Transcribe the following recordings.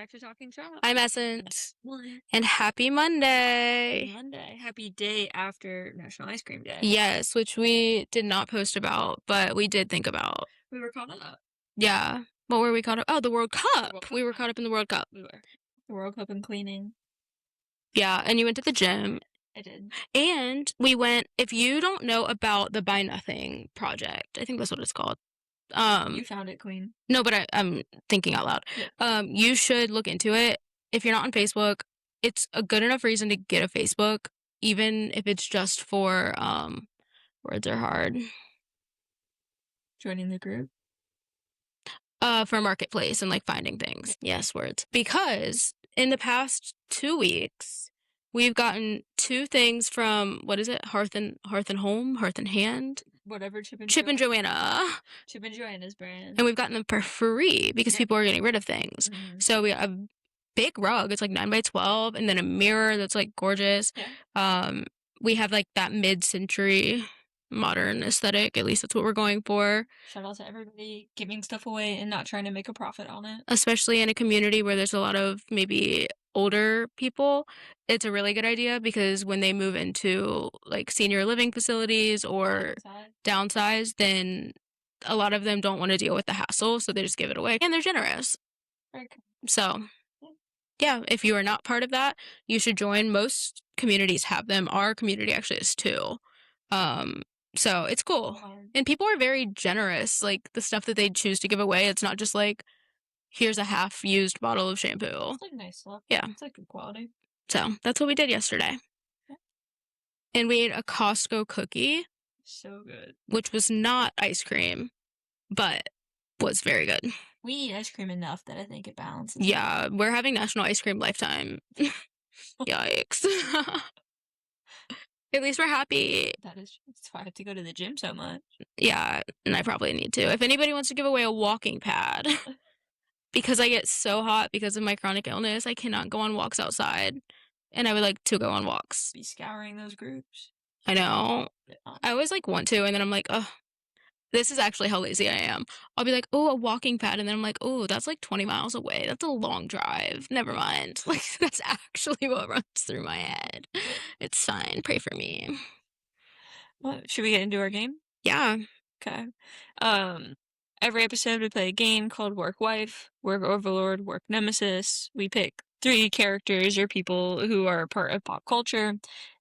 back to Talking Shop. I'm Essence. And happy Monday. Happy day after National Ice Cream Day. Yes, which we did not post about, but we did think about. We were caught up. Yeah. What were we caught up? Oh, the World Cup. We were caught up in the World Cup. We were. The World Cup and cleaning. Yeah, and you went to the gym. I did. And we went, if you don't know about the Buy Nothing project, I think that's what it's called. You found it, Queen. No, but I'm thinking out loud. Yeah. You should look into it. If you're not on Facebook, it's a good enough reason to get a Facebook, even if it's just for words are hard. Joining the group. For Marketplace and like finding things. Yes, words. Because in the past 2 weeks, we've gotten 2 things from what is it? Hearth and Hand. Whatever Chip and Joanna. Chip and Joanna's brand. And we've gotten them for free because people are getting rid of things. Mm-hmm. So we have a big rug. It's like 9 by 12, and then a mirror that's like gorgeous. Yeah. We have like that mid-century modern aesthetic. At least that's what we're going for. Shout out to everybody giving stuff away and not trying to make a profit on it. Especially in a community where there's a lot of maybe older people, it's a really good idea because when they move into like senior living facilities or downsize, then a lot of them don't want to deal with the hassle, so they just give it away and they're generous. Very cool. So yeah, if you are not part of that, you should join. Most communities have them. Our community actually is 2. So it's cool. And people are very generous. Like the stuff that they choose to give away, it's not just like, here's a half-used bottle of shampoo. It's like nice stuff. Yeah. It's like good quality. So that's what we did yesterday. Yeah. And we ate a Costco cookie. So good. Which was not ice cream, but was very good. We eat ice cream enough that I think it balances. Yeah, we're having National Ice Cream Lifetime. Yikes. At least we're happy. That is true. That's why I have to go to the gym so much. Yeah, and I probably need to. If anybody wants to give away a walking pad, because I get so hot because of my chronic illness, I cannot go on walks outside. And I would like to go on walks. Be scouring those groups. I know. I always like want to, and then I'm like, oh, this is actually how lazy I am. I'll be like, oh, a walking pad, and then I'm like, oh, that's like 20 miles away. That's a long drive. Never mind. Like, that's actually what runs through my head. It's fine. Pray for me. Well, should we get into our game? Yeah. Okay. Every episode we play a game called Work Wife, Work Overlord, Work Nemesis. We pick 3 characters or people who are part of pop culture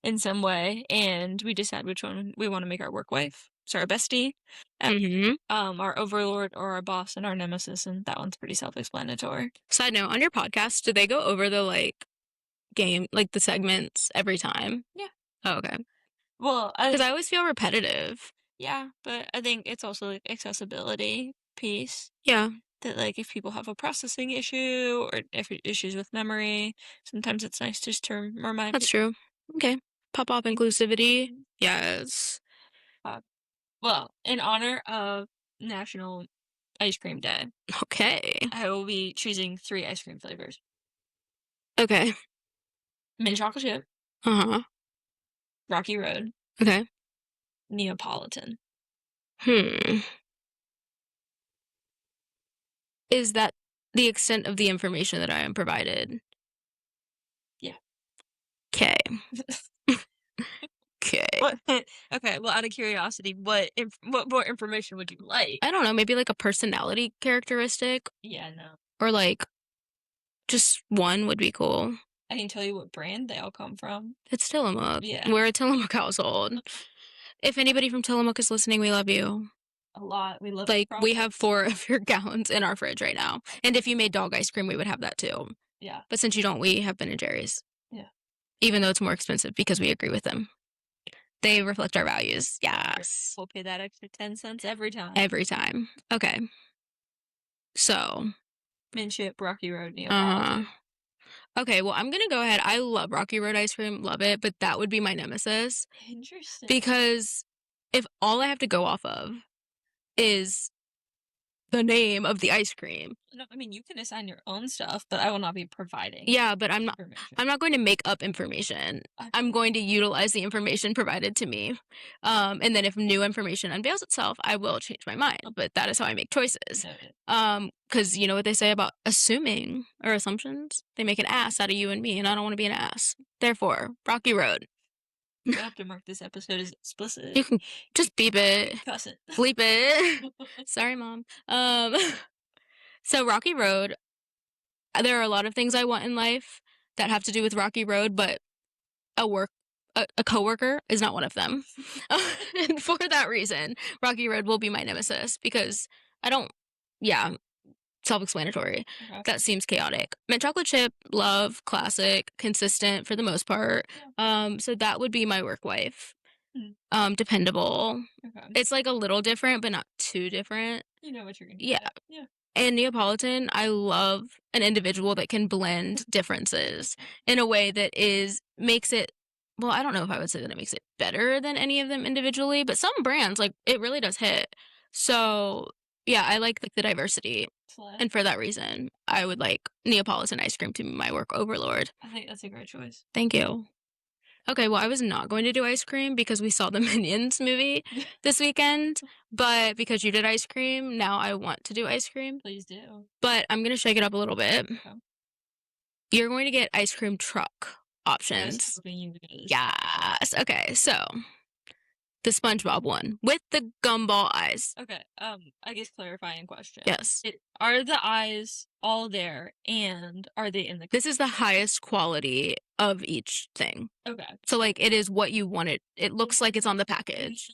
in some way, and we decide which one we want to make our work wife. So our bestie, our overlord or our boss, and our nemesis, and that one's pretty self-explanatory. Side note, on your podcast, do they go over the like game, like the segments every time? Yeah. Oh, okay. Well, because I always feel repetitive. Yeah, but I think it's also like accessibility piece. Yeah. That like if people have a processing issue or if issues with memory, sometimes it's nice just to remind. That's true. Okay. Pop-up inclusivity. Yes. Well, in honor of National Ice Cream Day. Okay. I will be choosing 3 ice cream flavors. Okay. Mint chocolate chip. Uh-huh. Rocky Road. Okay. Neapolitan. Is that the extent of the information that I am provided? Yeah. Okay. Okay. Okay, well, out of curiosity, what more information would you like? I don't know, maybe like a personality characteristic? Yeah, no. Or like, just one would be cool. I can tell you what brand they all come from. It's Tillamook. Yeah. We're a Tillamook household. If anybody from Tillamook is listening, we love you. A lot. We love like we have 4 of your gallons in our fridge right now. And if you made dog ice cream, we would have that too. Yeah. But since you don't, we have Ben & Jerry's. Yeah. Even though it's more expensive because we agree with them. They reflect our values. Yes. We'll pay that extra 10 cents every time. Every time. Okay. So. Mint chip, Rocky Road, Neapolitan. Okay, well, I'm going to go ahead. I love Rocky Road ice cream. Love it. But that would be my nemesis. Interesting. Because if all I have to go off of is the name of the ice cream. No, I mean, you can assign your own stuff, but I will not be providing Yeah, but I'm information. not going to make up information. I'm going to utilize the information provided to me. And then if new information unveils itself, I will change my mind. But that is how I make choices. Noted. Because you know what they say about assuming or assumptions? They make an ass out of you and me, and I don't want to be an ass. Therefore, Rocky Road. You have to mark this episode as explicit. You can just beep it, Cuss it. bleep it. Sorry, Mom. So Rocky Road, there are a lot of things I want in life that have to do with Rocky Road, but a coworker is not one of them. And for that reason, Rocky Road will be my nemesis because I don't, yeah, self-explanatory. Okay. That seems chaotic. Mint chocolate chip, love, classic, consistent for the most part. Yeah. So that would be my work wife. Mm. Dependable. Okay. It's like a little different, but not too different. You know what you're gonna Yeah. get. Yeah. And Neapolitan, I love an individual that can blend differences in a way that makes it, well, I don't know if I would say that it makes it better than any of them individually, but some brands, like, it really does hit. So, yeah, I like the diversity. And for that reason, I would like Neapolitan ice cream to be my work overlord. I think that's a great choice. Thank you. Okay, well, I was not going to do ice cream because we saw the Minions movie this weekend, but because you did ice cream, now I want to do ice cream. Please do. But I'm going to shake it up a little bit. Okay. You're going to get ice cream truck options. Yes. Okay, so the SpongeBob one with the gumball eyes. Okay. I guess clarifying question. Yes. Are the eyes all there, and are they in the? This is the highest quality of each thing. Okay. So like it is what you want it. It looks like it's on the package.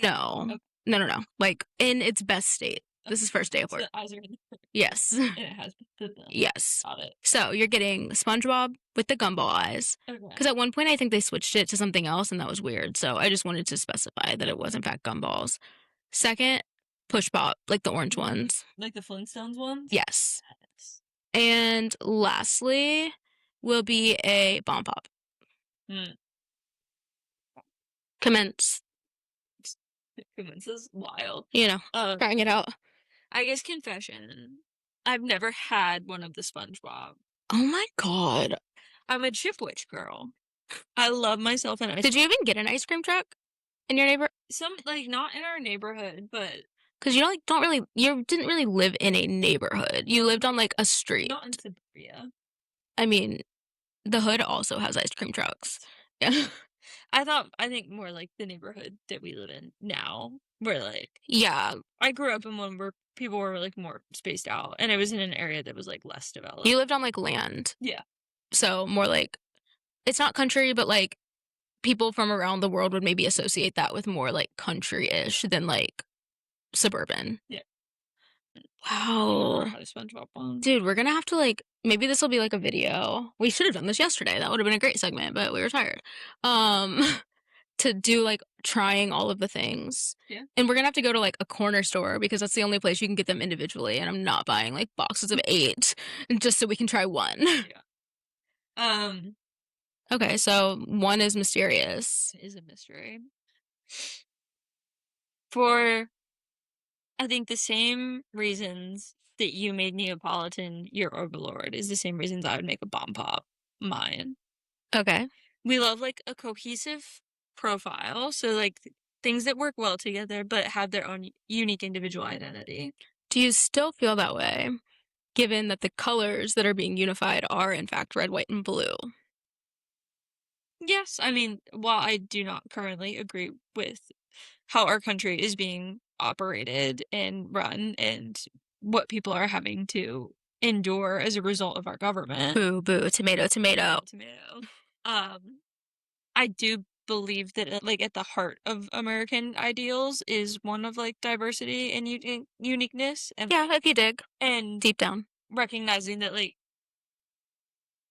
No. Okay. No. Like in its best state. This is first day of So work. the eyes are in the Yes. and it has them. Yes. Got it. So you're getting SpongeBob with the gumball eyes. Okay. Because at one point I think they switched it to something else and that was weird. So I just wanted to specify that it was in fact gumballs. Second, Push Pop, like the orange ones. Like the Flintstones ones? Yes. And lastly will be a Bomb Pop. Commence. Commence is wild. You know, trying it out. I guess confession. I've never had one of the SpongeBob. Oh my god. I'm a Chipwich girl. I love myself an ice. Did you even get an ice cream truck in your neighbor? Some like not in our neighborhood, but because you you didn't really live in a neighborhood. You lived on like a street. Not in suburbia. I mean, the hood also has ice cream trucks. Yeah. I think more like the neighborhood that we live in now, where like yeah, I grew up in one where people were like more spaced out, and it was in an area that was like less developed. You lived on like land. Yeah. So more like it's not country, but like people from around the world would maybe associate that with more like country-ish than like suburban. Yeah. Wow. SpongeBob. Dude, we're gonna have to like maybe this will be like a video. We should have done this yesterday. That would have been a great segment, but we were tired. To do like trying all of the things. Yeah. And we're gonna have to go to like a corner store because that's the only place you can get them individually. And I'm not buying like boxes of 8 just so we can try one. Yeah. Okay, so one is mysterious. It is a mystery. For I think the same reasons that you made Neapolitan your overlord is the same reasons I would make a Bomb Pop mine. Okay. We love like a cohesive profile, so like things that work well together but have their own unique individual identity. Do you still feel that way, given that the colors that are being unified are in fact red, white, and blue? Yes, I mean, while I do not currently agree with how our country is being operated and run and what people are having to endure as a result of our government. Boo, boo, tomato, tomato. Tomato. I do believe that like at the heart of American ideals is one of like diversity and uniqueness. And yeah, if you dig. And deep down. Recognizing that like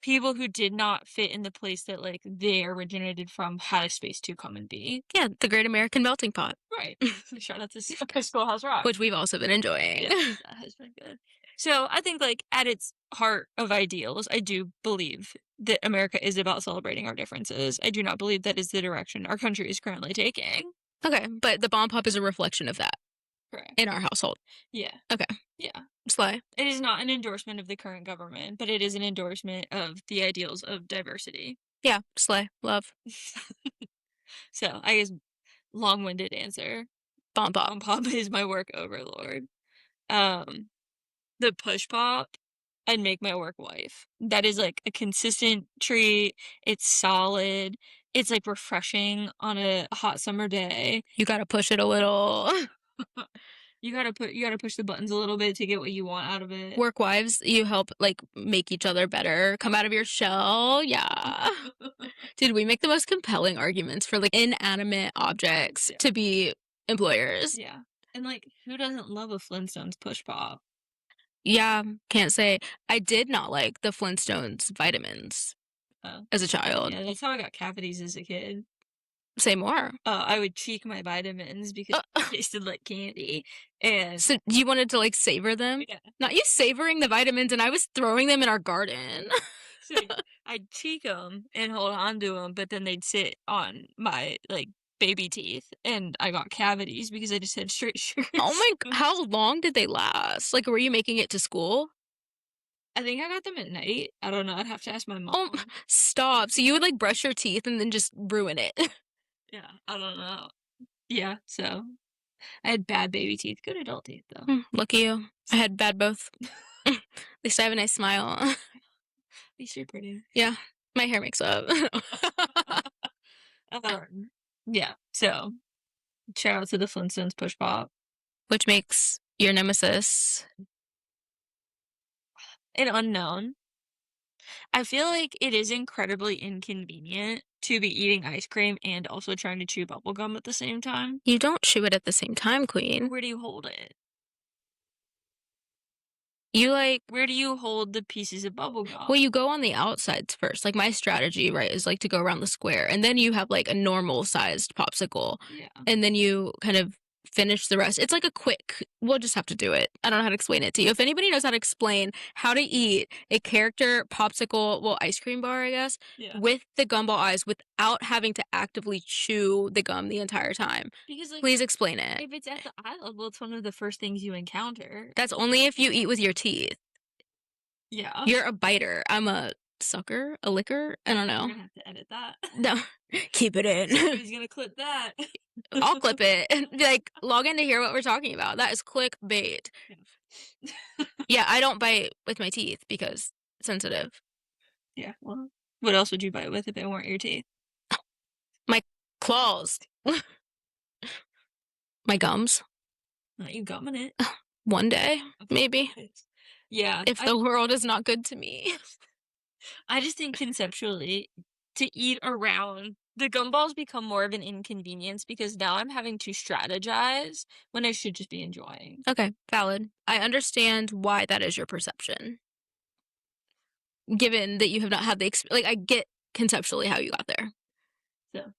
people who did not fit in the place that like they originated from had a space to come and be. Yeah, the Great American Melting Pot. Right. Shout out to Schoolhouse Rock, which we've also been enjoying. Yeah, that has been good. So I think like at its heart of ideals, I do believe that America is about celebrating our differences. I do not believe that is the direction our country is currently taking. Okay, but the Bomb Pop is a reflection of that. Correct. in our household. Yeah. Okay. Yeah. Slay. It is not an endorsement of the current government, but it is an endorsement of the ideals of diversity. Yeah, slay. Love. So, I guess long-winded answer. Bomb pop. Pop is my work overlord. Um, the push pop, I'd make my work wife. That is, like, a consistent treat, it's solid, it's, like, refreshing on a hot summer day. You gotta push it a little. You gotta push the buttons a little bit to get what you want out of it. Work wives, you help like make each other better, come out of your shell. Yeah. Dude, we make the most compelling arguments for like inanimate objects Yeah. to be employers. Yeah. And, like, who doesn't love a Flintstones push pop? Yeah, can't say. I did not like the Flintstones vitamins Oh, as a child. yeah, that's how I got cavities as a kid. Say more. I would cheek my vitamins because Uh, it tasted like candy, and so you wanted to like savor them? yeah. Not you savoring the vitamins, and I was throwing them in our garden. So I'd cheek them and hold on to them, but then they'd sit on my, like, baby teeth, and I got cavities because I just had straight Oh sugars. my, how long did they last? Like, were you making it to school? I think I got them at night. I don't know, I'd have to ask my Oh, mom. stop. So you would like brush your teeth and then just ruin it. Yeah, I don't know. Yeah, so I had bad baby teeth, good adult teeth, though. Lucky you. I had bad both. At least I have a nice smile. At least you're pretty. Yeah, my hair makes up. Yeah, so shout out to the Flintstones push pop. Which makes your nemesis. An unknown. I feel like it is incredibly inconvenient to be eating ice cream and also trying to chew bubble gum at the same time. You don't chew it at the same time, queen. Where do you hold it? You like, Where do you hold the pieces of bubble gum? well, you go on the outsides first. Like my strategy, right, is like to go around the square and then you have like a normal sized popsicle Yeah. and then you kind of finish the rest. It's like a quick, we'll just have to do it. I don't know how to explain it to you. If anybody knows how to explain how to eat a character popsicle, well, ice cream bar, I guess, Yeah. with the gumball eyes without having to actively chew the gum the entire time, Because, like, please explain it. if it's at the eye level, it's one of the first things you encounter. That's only if you eat with your teeth. Yeah. You're a biter. I'm a sucker, a licker. I don't We're know. gonna have to edit that. No, keep it in. Somebody's gonna clip that. I'll clip it and be like, log in to hear what we're talking about. That is clickbait. Yeah, I don't bite with my teeth because sensitive. Yeah, well, what else would you bite with if it weren't your teeth? My claws. My gums. Not you gumming it. One day, maybe. Yeah, If the world is not good to me. I just think conceptually, to eat around the gumballs become more of an inconvenience because now I'm having to strategize when I should just be enjoying. Okay, valid. I understand why that is your perception. Given that you have not had the experience, like I get conceptually how you got there. So,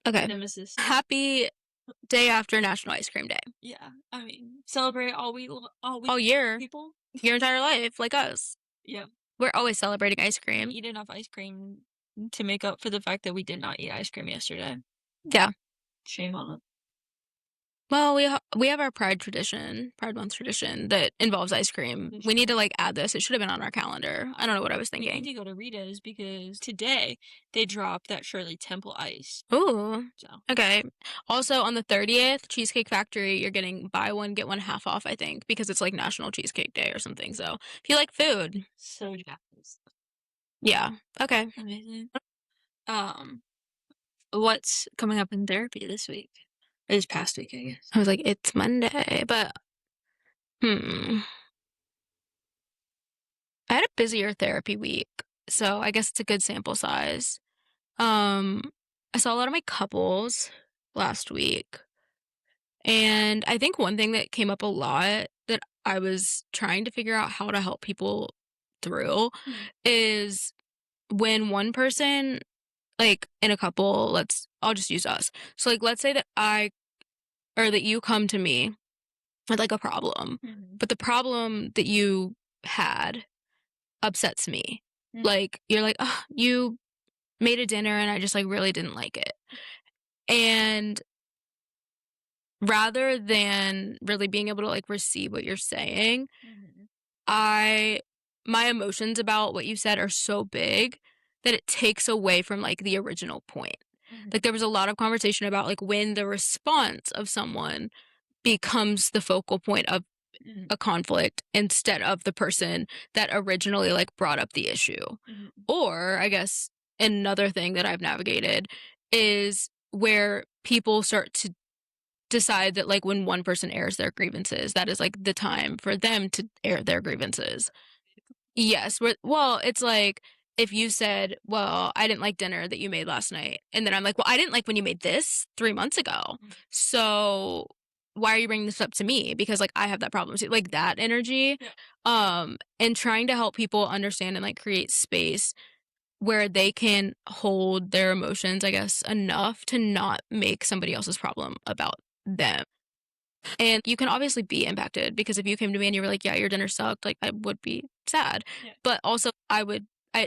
Okay. nemesis. Happy day after National Ice Cream Day. Yeah, I mean, celebrate all year, people. your entire life, like us. Yeah, We're always celebrating ice cream. eat enough ice cream to make up for the fact that we did not eat ice cream yesterday. Yeah. Shame on us. Well, we have our Pride Month tradition that involves ice cream. We need to like add this. It should have been on our calendar. I don't know what I was We need thinking. to go to Rita's because today they dropped that Shirley Temple ice. Ooh. So Okay. Also on the 30th, Cheesecake Factory, you're getting buy one get one half off, I think, because it's like National Cheesecake Day or something. So if you like food, so Japanese. yeah. Okay. Amazing. What's coming up in therapy this week? This past week, I guess. I was like, it's Monday, but I had a busier therapy week, so I guess it's a good sample size. I saw a lot of my couples last week, and I think one thing that came up a lot that I was trying to figure out how to help people through is when one person, like in a couple, I'll just use us. So like, let's say that that you come to me with like a problem, but the problem that you had upsets me. Like, you're like, oh, you made a dinner and I just like really didn't like it. And rather than really being able to, like, receive what you're saying, Mhm. I my emotions about what you said are so big that it takes away from, like, the original point. Mhm. Like, there was a lot of conversation about, like, when the response of someone becomes the focal point of Mhm. a conflict instead of the person that originally, like, brought up the issue. Mhm. Or, I guess, another thing that I've navigated is where people start to decide that, like, when one person airs their grievances, that is, like, the time for them to air their grievances. Yes, well, it's like, if you said, "Well, I didn't like dinner that you made last night," and then I'm like, "Well, I didn't like when you made this 3 months ago, Mhm. so why are you bringing this up to me? Because, like, I have that problem too." Like, that energy, Yeah. and trying to help people understand and, like, create space where they can hold their emotions, I guess, enough to not make somebody else's problem about them. And you can obviously be impacted because if you came to me and you were like, "Yeah, your dinner sucked," like, I would be sad. Yeah. But also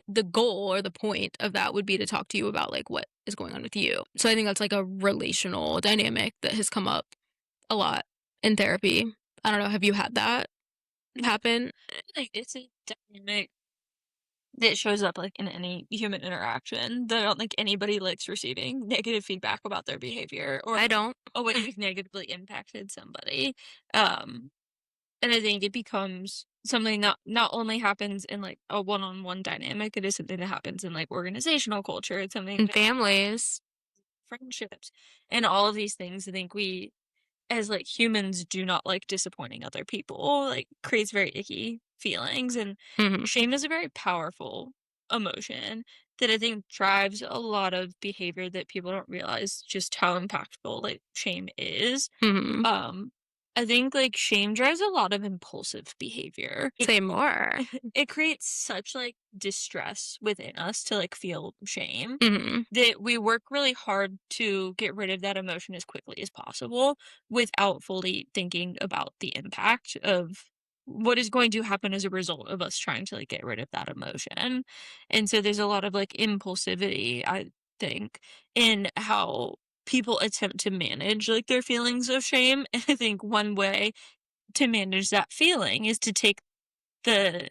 the goal or the point of that would be to talk to you about, like, what is going on with you. So I think that's, like, a relational dynamic that has come up a lot in therapy. I don't know, have you had that happen? Like, it's a dynamic that shows up, like, in any human interaction that I don't think anybody likes receiving negative feedback about their behavior or I don't. a way you've negatively impacted somebody. Um, and I think it becomes something that not only happens in, like, a one-on-one dynamic, it is something that happens in, like, organizational culture. It's something In that families. friendships and all of these things, I think we as, like, humans do not like disappointing other people, like, creates very icky feelings, and Mhm, shame is a very powerful emotion that I think drives a lot of behavior that people don't realize just how impactful, like, shame is. mhm. Um, I think, like, shame drives a lot of impulsive behavior. Say more. It creates such, like, distress within us to, like, feel shame Mhm, that we work really hard to get rid of that emotion as quickly as possible without fully thinking about the impact of what is going to happen as a result of us trying to, like, get rid of that emotion. And so there's a lot of, like, impulsivity, I think, in how people attempt to manage, like, their feelings of shame. And I think one way to manage that feeling is to take the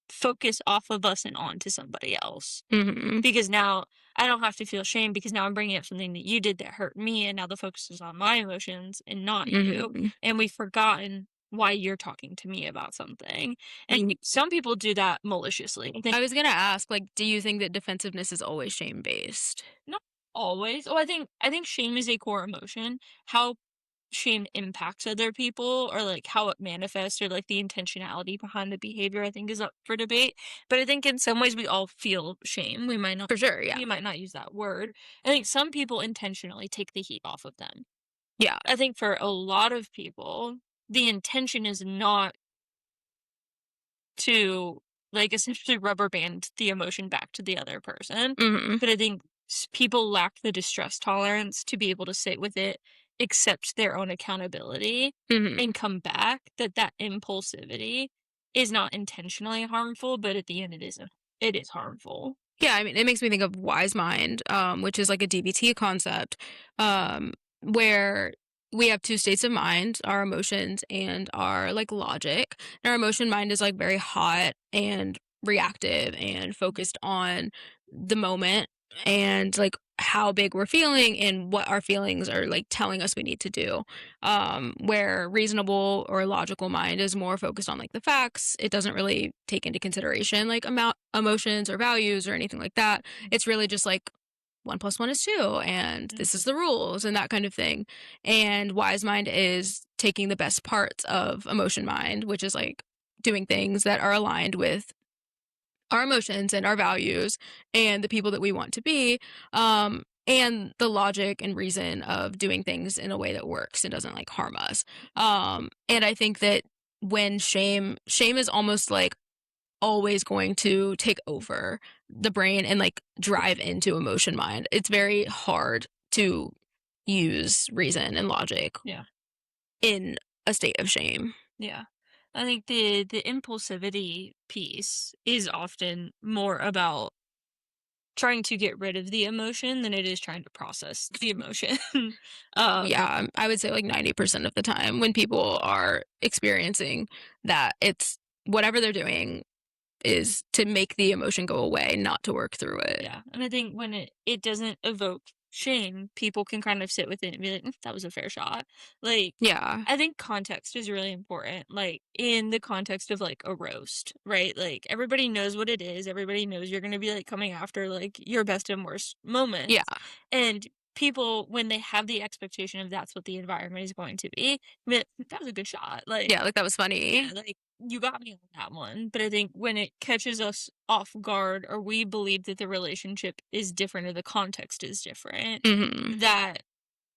focus off of us and onto somebody else. mhm, Because now I don't have to feel shame because now I'm bringing up something that you did that hurt me, and now the focus is on my emotions and not you. mhm. And we've forgotten why you're talking to me about something. And some people do that maliciously. I think I was gonna ask, like, do you think that defensiveness is always shame-based? not always. Oh, I think shame is a core emotion. How shame impacts other people or like how it manifests or like the intentionality behind the behavior I think is up for debate. But I think in some ways we all feel shame. For sure, yeah. We might not use that word. I think some people intentionally take the heat off of them. Yeah. I think for a lot of people, the intention is not to, like, essentially rubber band the emotion back to the other person. Mhm, But I think people lack the distress tolerance to be able to sit with it, accept their own accountability, and mhm. come back. That impulsivity is not intentionally harmful, but at the end, it is harmful. Yeah, I mean, it makes me think of wise mind, which is like a DBT concept, where we have 2 states of mind, our emotions and our, like, logic. And our emotion mind is, like, very hot and reactive and focused on the moment and, like, how big we're feeling and what our feelings are, like, telling us we need to do. Where reasonable or logical mind is more focused on, like, the facts. It doesn't really take into consideration, like, amount emotions or values or anything like that. It's really just like 1 plus 1 is 2, and this is Mhm. the rules and that kind of thing. And wise mind is taking the best parts of emotion mind, which is like doing things that are aligned with our emotions and our values and the people that we want to be, and the logic and reason of doing things in a way that works and doesn't, like, harm us. And I think that when shame is almost like always going to take over the brain and, like, drive into emotion mind. It's very hard to use reason and logic Yeah. in a state of shame. Yeah. I think the impulsivity piece is often more about trying to get rid of the emotion than it is trying to process the emotion. um, Yeah, I would say like 90% of the time when people are experiencing that, it's whatever they're doing is to make the emotion go away, not to work through it. yeah, and I think when it doesn't evoke shame, people can kind of sit with it and be like, "Mm, that was a fair shot." Like, Yeah. I think context is really important, like, in the context of, like, a roast, right? Like, everybody knows what it is, everybody knows you're gonna be, like, coming after, like, your best and worst Yeah. moments, and people, when they have the expectation of that's what the environment is going to be like, "That was a good shot," like, Yeah, like that was yeah, funny. like, you got me on that one, but I think when it catches us off guard or we believe that the relationship is different or the context is different, Mhm. that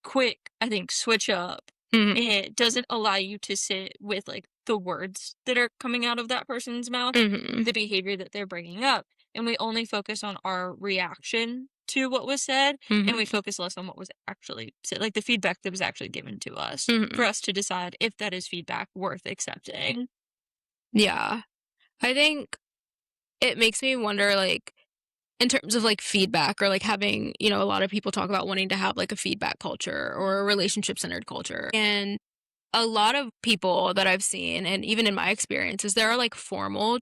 quick, I think, switch up, Mhm. it doesn't allow you to sit with, like, the words that are coming out of that person's mouth, Mhm. the behavior that they're bringing up, and we only focus on our reaction to what was said, and we Mhm. focus less on what was actually said, like, the feedback that was actually given to us, for Mhm. us to decide if that is feedback worth accepting. Yeah. I think it makes me wonder, like, in terms of, like, feedback or, like, having, a lot of people talk about wanting to have, like, a feedback culture or a relationship-centered culture, and a lot of people that I've seen, and even in my experiences, there are, like, formal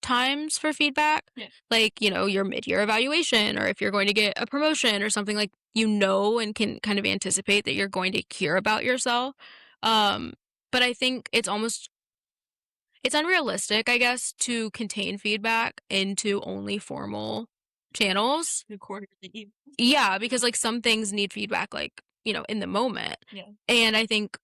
times for feedback, Yeah. like, your mid-year evaluation, or if you're going to get a promotion or something, like, and can kind of anticipate that you're going to hear about yourself. Um, but I think it's unrealistic, I guess, to contain feedback into only formal channels. The quarterly. Yeah, because, like, some things need feedback, like, in the moment. Yeah. And I think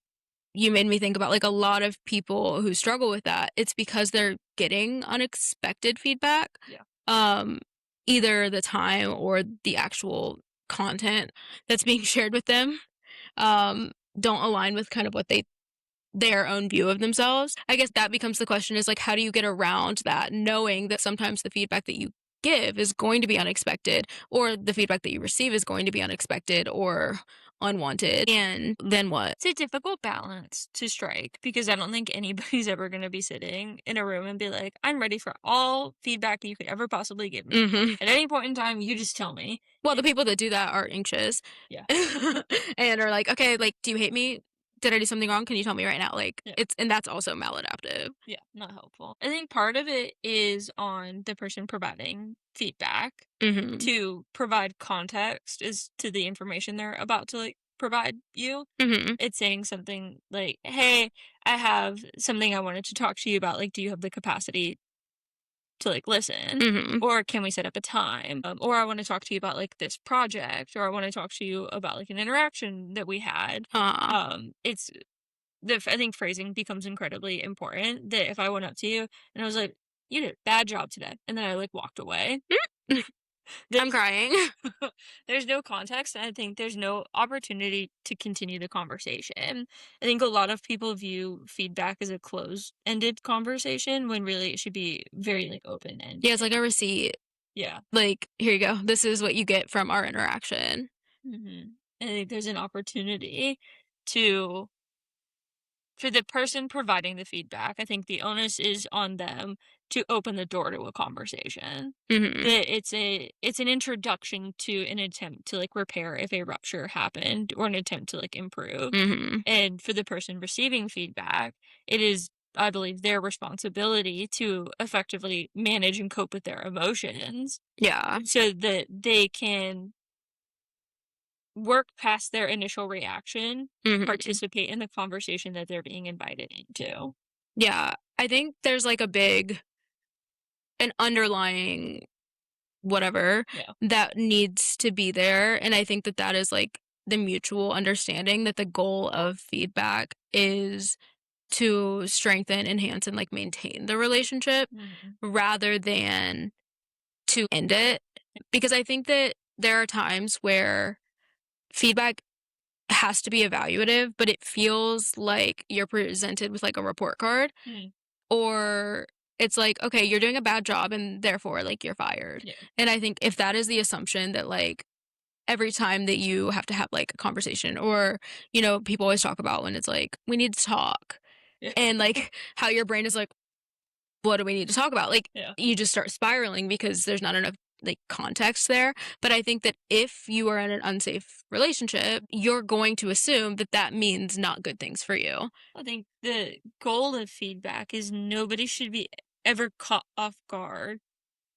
you made me think about, like, a lot of people who struggle with that. It's because they're getting unexpected feedback. Yeah. Um, Either the time or the actual content that's being shared with them, don't align with kind of what their own view of themselves. I guess that becomes the question, is like, how do you get around that, knowing that sometimes the feedback that you give is going to be unexpected, or the feedback that you receive is going to be unexpected or unwanted, and then what? It's a difficult balance to strike because I don't think anybody's ever going to be sitting in a room and be like, I'm ready for all feedback you could ever possibly give me. Mhm. At any point in time, you just tell me. Well, the people that do that are anxious Yeah. and are like, "Okay, like, do you hate me? Did I do something wrong? Can you tell me right now?" Like, Yeah. and that's also maladaptive. Yeah. Not helpful. I think part of it is on the person providing feedback Mhm. to provide context as to the information they're about to like provide you. Mhm. It's saying something like, "Hey, I have something I wanted to talk to you about. Like, do you have the capacity to like listen? Mhm. Or can we set up a time? Or I want to talk to you about like this project, or I want to talk to you about like an interaction that we had." Uh, It's I think phrasing becomes incredibly important. That if I went up to you and I was like, "You did a bad job today," and then I like walked away, I'm there's crying. there's no context, and I think there's no opportunity to continue the conversation. I think a lot of people view feedback as a closed-ended conversation when really it should be very like Yeah, it's open-ended. like a receipt. Yeah. Like, "Here you go. This is what you get from our interaction." Mhm. I think there's an opportunity to for the person providing the feedback, I think the onus is on them to open the door to a conversation. Mhm. That it's an introduction to an attempt to like repair if a rupture happened or an attempt to like improve. Mhm. And for the person receiving feedback, it is, I believe, their responsibility to effectively manage and cope with their emotions Yeah. so that they can work past their initial reaction, Mhm. participate in the conversation that they're being invited into. Yeah. I think there's, like, an underlying whatever Yeah. that needs to be there, and I think that that is, like, the mutual understanding that the goal of feedback is to strengthen, enhance, and, like, maintain the relationship Mhm. rather than to end it, because I think that there are times where feedback has to be evaluative, but it feels like you're presented with, like, a report card, Mm. or it's like, "Okay, you're doing a bad job, and therefore, like, you're fired." Yeah. And I think if that is the assumption, that, like, every time that you have to have, like, a conversation, or, people always talk about when it's like, "We need to talk," Yeah. and, like, how your brain is like, "What do we need to talk about?" Like, Yeah. you just start spiraling because there's not enough like context there, but I think that if you are in an unsafe relationship, you're going to assume that that means not good things for you. I think the goal of feedback is nobody should be ever caught off guard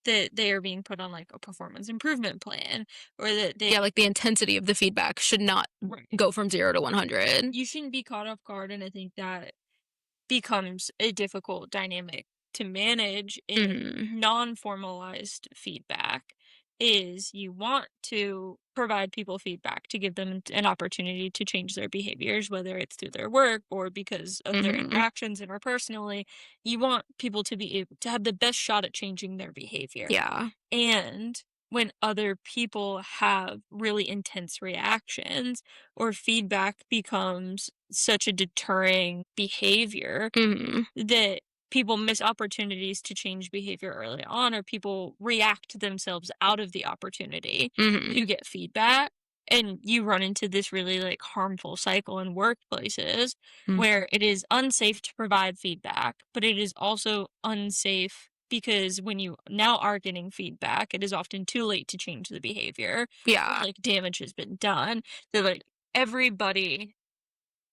that they are being put on like a performance improvement plan or that they Yeah, like the intensity of the feedback should not right. go from 0 to 100. You shouldn't be caught off guard, and I think that becomes a difficult dynamic to manage in Mhm. non-formalized feedback is you want to provide people feedback to give them an opportunity to change their behaviors, whether it's through their work or because of their Mhm. interactions interpersonally. You want people to be able to have the best shot at changing their behavior. Yeah. And when other people have really intense reactions or feedback becomes such a deterring behavior Mhm. that people miss opportunities to change behavior early on, or people react themselves out of the opportunity Mhm. to get feedback. And you run into this really like harmful cycle in workplaces Mm. where it is unsafe to provide feedback, but it is also unsafe because when you now are getting feedback, it is often too late to change the behavior. Or Yeah. like damage has been done. That like everybody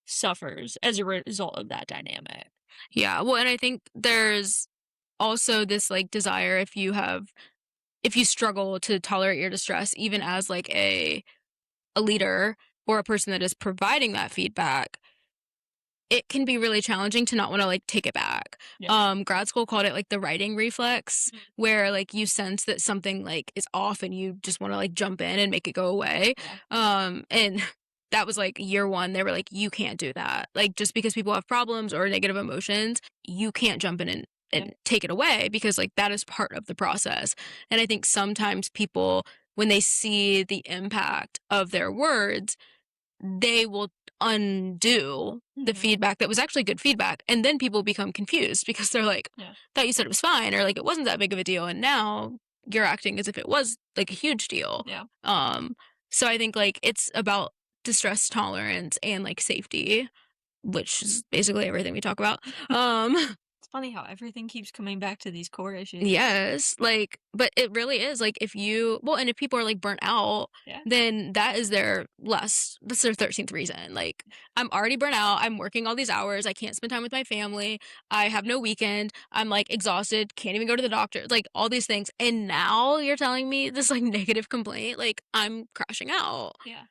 suffers as a result of that dynamic. Yeah. Well, and I think there's also this like desire if you struggle to tolerate your distress even as like a leader or a person that is providing that feedback, it can be really challenging to not wanna, like, take it back. Yeah. Grad school called it, like, the writing reflex, Mhm. where, like, you sense that something, like, is off and you just wanna, like, jump in and make it go away. Yeah. And that was, like, year 1, they were like, "You can't do that." Like, just because people have problems or negative emotions, you can't jump in Yeah. and take it away because, like, that is part of the process. And I think sometimes people, when they see the impact of their words, they will undo the Mhm. feedback that was actually good feedback, and then people become confused because they're like, Yeah. "Thought you said it was fine," or like, "It wasn't that big of a deal," and now you're acting as if it was, like, a huge deal. Yeah. Um, so I think, like, it's about distress tolerance and, like, safety, which is basically everything we talk about. Um It's funny how everything keeps coming back to these core issues. Yes, like, but it really is, like, if you well, and if people are, like, burnt out, Yeah. then that's their 13th reason, like, "I'm already burnt out, I'm working all these hours, I can't spend time with my family, I have no weekend, I'm, like, exhausted, can't even go to the doctor," like, all these things, and now you're telling me this, like, negative complaint, like, I'm crashing out. Yeah.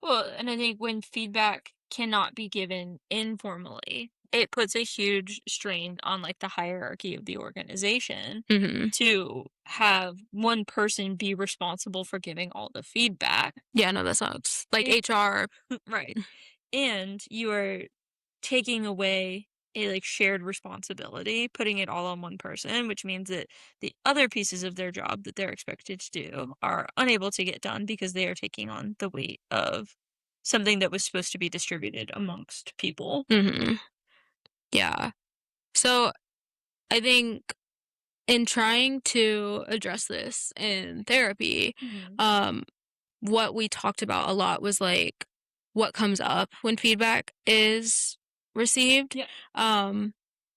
Well, and I think when feedback cannot be given informally, it puts a huge strain on like the hierarchy of the organization Mhm. to have one person be responsible for giving all the feedback. Yeah, no, that sucks. Like, And, HR. right. And you are taking away a like shared responsibility, putting it all on one person, which means that the other pieces of their job that they're expected to do are unable to get done because they are taking on the weight of something that was supposed to be distributed amongst people. Mhm. Yeah. So, I think in trying to address this in therapy, Mhm. um, what we talked about a lot was like what comes up when feedback is received, Yeah. um,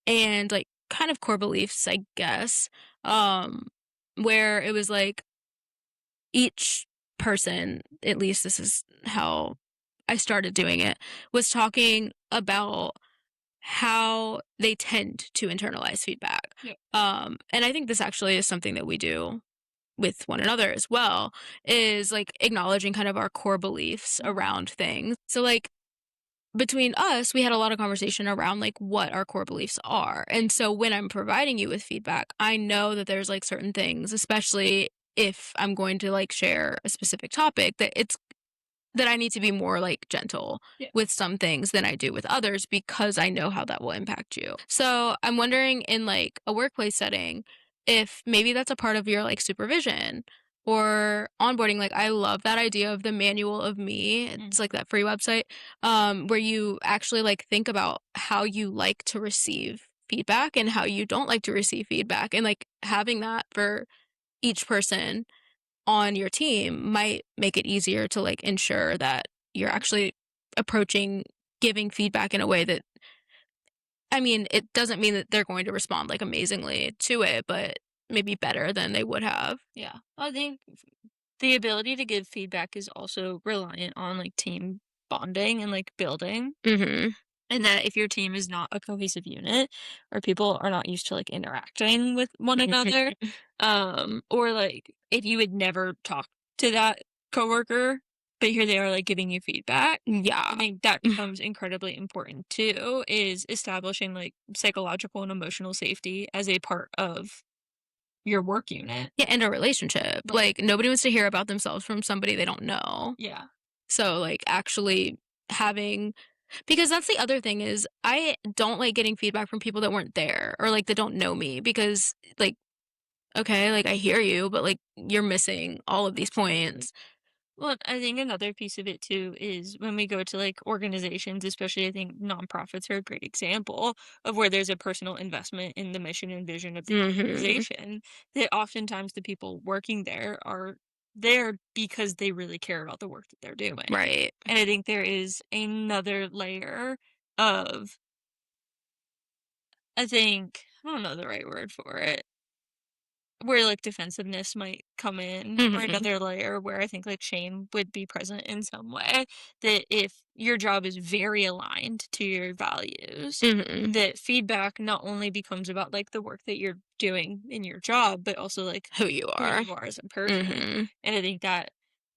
and like kind of core beliefs, I guess, um, where it was like each person, at least this is how I started doing it, was talking about how they tend to internalize feedback. Yeah. And I think this actually is something that we do with one another as well, is like acknowledging kind of our core beliefs Mhm. around things. So, like, between us, we had a lot of conversation around like what our core beliefs are. And so, when I'm providing you with feedback, I know that there's like certain things, especially if I'm going to like share a specific topic, that I need to be more, like, gentle Yeah. with some things than I do with others because I know how that will impact you. So, I'm wondering in, like, a workplace setting, if maybe that's a part of your, like, supervision or onboarding, like, I love that idea of the manual of me. It's, like, Mhm. that free website, where you actually, like, think about how you like to receive feedback and how you don't like to receive feedback, and, like, having that for each person on your team might make it easier to like ensure that you're actually approaching giving feedback in a way that I mean, it doesn't mean that they're going to respond like amazingly to it, but maybe better than they would have. Yeah. I think the ability to give feedback is also reliant on like team bonding and like building. Mhm. And that if your team is not a cohesive unit or people are not used to like interacting with one another, Mhm. or like if you would never talk to that coworker, but here they are like giving you feedback, I Yeah. think that becomes incredibly important too, is establishing like psychological and emotional safety as a part of your work unit. Yeah, and a relationship. Right. Like, nobody wants to hear about themselves from somebody they don't know. Yeah. So, like, actually having because that's the other thing is I don't like getting feedback from people that weren't there or, like, that don't know me because, like, okay, like, I hear you, but, like, you're missing all of these Absolutely. points. Well, I think another piece of it too is when we go to like organizations, especially I think nonprofits are a great example of where there's a personal investment in the mission and vision of the Mhm. organization. That oftentimes the people working there are there because they really care about the work that they're doing. Right. And I think there is another layer of, I don't know the right word for it, where, like, defensiveness might come in, or Mhm. another layer where I think, like, shame would be present in some way, that if your job is very aligned to your values, Mhm. that feedback not only becomes about, like, the work that you're doing in your job, but also, like, Who you who are. you are as a person, Mhm. and I think that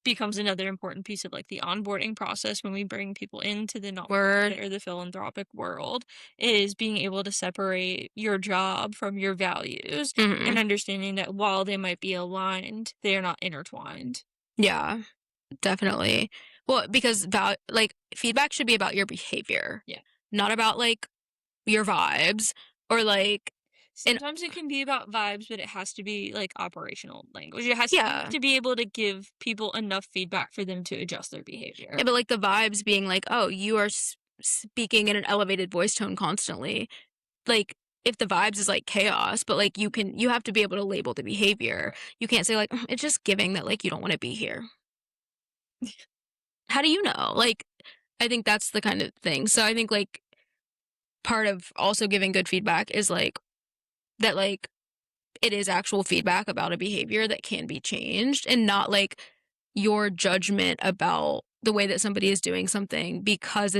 becomes another important piece of, like, the onboarding process when we bring people into the Word. nonprofit or the philanthropic world, is being able to separate your job from your values and Mhm. understanding that while they might be aligned, they are not intertwined. Yeah, definitely. Well, because like, feedback should be about your behavior, Yeah. not about, like, your vibes or, like and Sometimes it can be about vibes, but it has to be like operational language. You have yeah. to be able to give people enough feedback for them to adjust their Yeah, behavior. but, like, the vibes being like, "Oh, you are speaking in an elevated voice tone constantly." Like, if the vibes is, like, chaos, but, like, you have to be able to label the behavior. Right. You can't say, like, "Mm, it's just giving that, like, you don't wanna be here." How do you know? Like, I think that's the kind of thing. So I think, like, part of also giving good feedback is, like, that, like, it is actual feedback about a behavior that can be changed and not, like, your judgment about the way that somebody is doing something because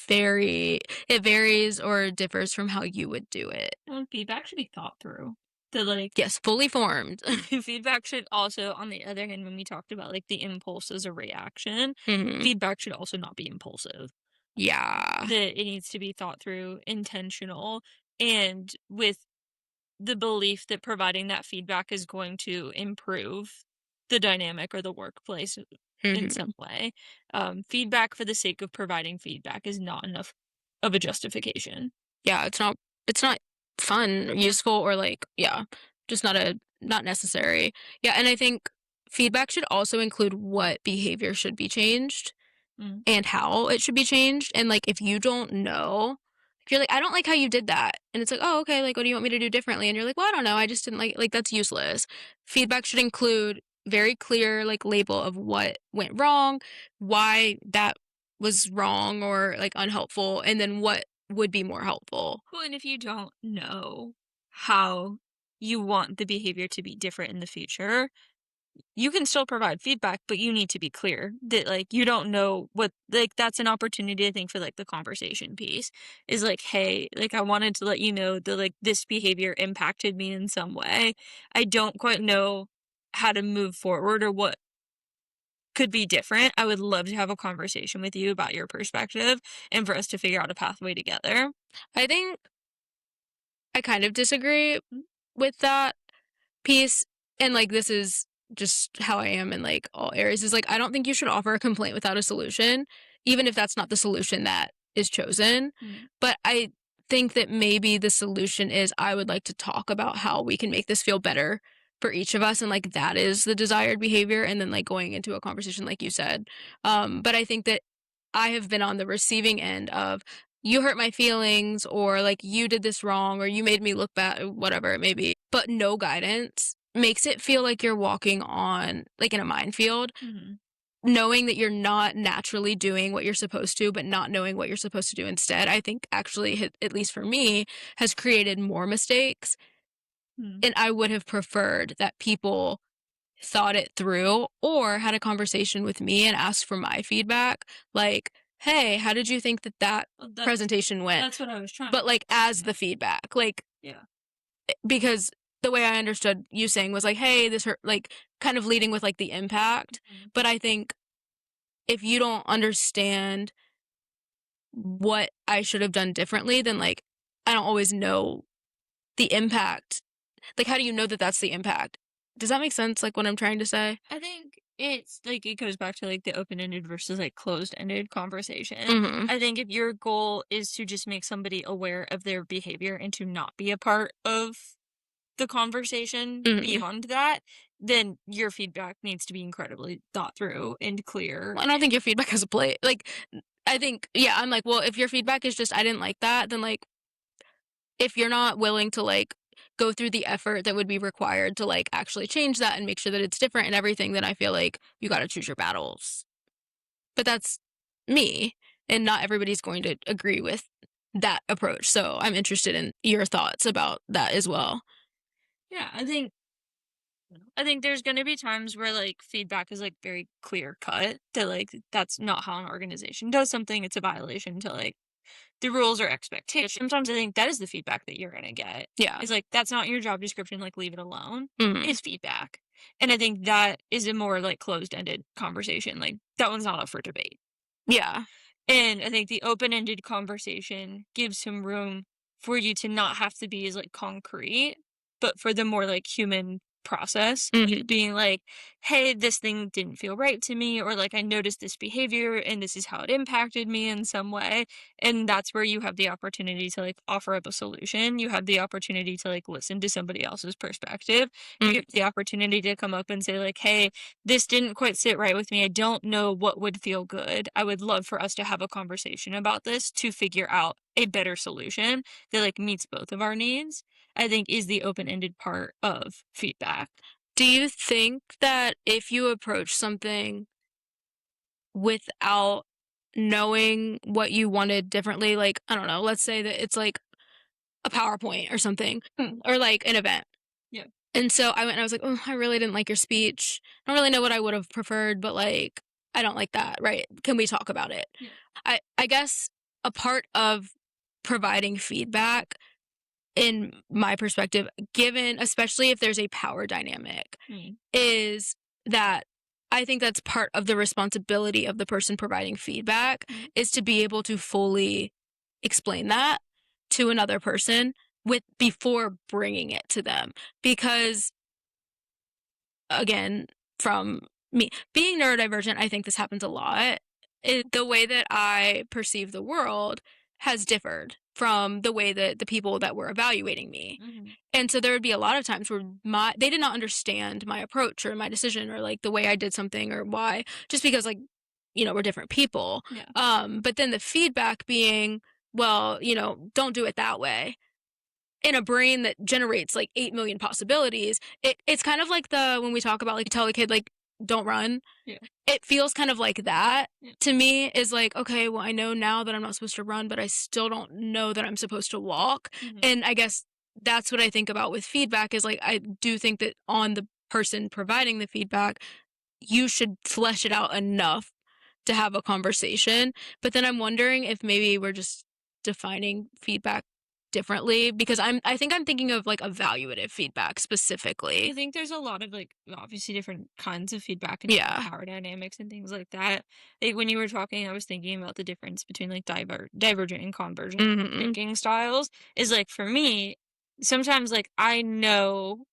very it varies or differs from how you would do it. Well, feedback should be thought through. The like Yes, fully formed. feedback should also, on the other hand, when we talked about like the impulse as a reaction, Mhm. feedback should also not be impulsive. Yeah. That it needs to be thought through, intentional, and with the belief that providing that feedback is going to improve the dynamic or the workplace in Mhm. some way. Feedback for the sake of providing feedback is not enough of a justification. Yeah, it's not fun, useful, or, like yeah, just not necessary. Yeah, and I think feedback should also include what behavior should be changed Mm. and how it should be changed, and, like, if you don't know, if you're like, "I don't like how you did that," and it's like, "Oh, okay, like, what do you want me to do differently?" And you're like, "Well, I don't know, I just didn't like," that's useless. Feedback should include very clear, like, label of what went wrong, why that was wrong or, like, unhelpful, and then what would be more helpful. Well, and if you don't know how you want the behavior to be different in the future, you can still provide feedback, but you need to be clear that like you don't know what, like, that's an opportunity I think for like the conversation piece is like, hey, like I wanted to let you know that like this behavior impacted me in some way. I don't quite know how to move forward or what could be different. I would love to have a conversation with you about your perspective and for us to figure out a pathway together. I think I kind of disagree Mm. with that piece, and, like, this is just how I am in, like, all areas, is, like, I don't think you should offer a complaint without a solution, even if that's not the solution that is chosen, Mm. but I think that maybe the solution is, I would like to talk about how we can make this feel better for each of us, and, like, that is the desired behavior, and then, like, going into a conversation like you said, but I think that I have been on the receiving end of, "You hurt my feelings," or, like, "You did this wrong," or "You made me look bad," whatever it may be, but no guidance makes it feel like you're walking on like, in a minefield, Mhm. knowing that you're not naturally doing what you're supposed to, but not knowing what you're supposed to do instead, I think actually, at least for me, has created more mistakes And I would have preferred that people thought it through or had a conversation with me and asked for my feedback. Like, hey, how did you think that Well, presentation went? that's what I was trying But like as the yeah. feedback, like Yeah. because the way I understood you saying was like, hey, this hurt, like kind of leading with like the impact. But I think if you don't understand what I should have done differently, then like I don't always know the impact. Like, how do you know that that's the impact? Does that make sense? Like what I'm trying to say? I think it's like it goes back to like the open-ended versus like closed-ended conversation. Mm-hmm. I think if your goal is to just make somebody aware of their behavior and to not be a part of the conversation Mm-hmm. beyond that, then your feedback needs to be incredibly thought through and clear. Well, I don't think your feedback has a play. Like, I think, yeah, I'm like, well, if your feedback is just I didn't like that, then like if you're not willing to like go through the effort that would be required to like actually change that and make sure that it's different and everything, then I feel like you got to choose your battles. But that's me, and not everybody's going to agree with that approach. So I'm interested in your thoughts about that as well. Yeah, I think there's going to be times where like feedback is like very clear cut that like that's not how an organization does something. It's a violation to like the rules or expectations. Sometimes I think that is the feedback that you're gonna get. Yeah. It's like, "That's not your job description, like, leave it alone," Mhm. is feedback. And I think that is a more, like, closed-ended conversation, like, that one's not up for debate. Yeah. And I think the open-ended conversation gives some room for you to not have to be as, like, concrete, but for the more, like, human process, Mhm. being like, "Hey, this thing didn't feel right to me," or like, "I noticed this behavior and this is how it impacted me in some way." And that's where you have the opportunity to, like, offer up a solution. You have the opportunity to, like, listen to somebody else's perspective. You Mm. have the opportunity to come up and say, like, "Hey, this didn't quite sit right with me. I don't know what would feel good. I would love for us to have a conversation about this to figure out a better solution that like meets both of our needs." I think is the open-ended part of feedback. Do you think that if you approach something without knowing what you wanted differently, like, I don't know, let's say that it's like a PowerPoint or something, or like an event. Yeah. And so I went and I was like, "Oh, I really didn't like your speech. I don't really know what I would have preferred, but like, I don't like that. Right? Can we talk about it?" Yeah. I guess a part of providing feedback, in my perspective, given especially if there's a power dynamic, Mm. is that I think that's part of the responsibility of the person providing feedback Mm. is to be able to fully explain that to another person with before bringing it to them. Because again, from me being neurodivergent, I think this happens a lot. The way that I perceive the world has differed from the way that the people that were evaluating me. Mhm. And so there would be a lot of times where they did not understand my approach or my decision or like the way I did something or why, just because like, we're different people. Yeah. But then the feedback being, well, don't do it that way, in a brain that generates like 8 million possibilities. It's kind of like the when we talk about like tell a kid like don't run. Yeah. It feels kind of like that Yeah. to me, is like, okay, well, I know now that I'm not supposed to run, but I still don't know that I'm supposed to walk. Mhm. And I guess that's what I think about with feedback, is like I do think that on the person providing the feedback, you should flesh it out enough to have a conversation. But then I'm wondering if maybe we're just defining feedback differently, because I think I'm thinking of like evaluative feedback I specifically. think there's a lot of like obviously different kinds of feedback and different Yeah. power dynamics and things like that. Like when you were talking, I was thinking about the difference between like divergent and convergent Mhm. thinking styles. Is like for me, sometimes like I know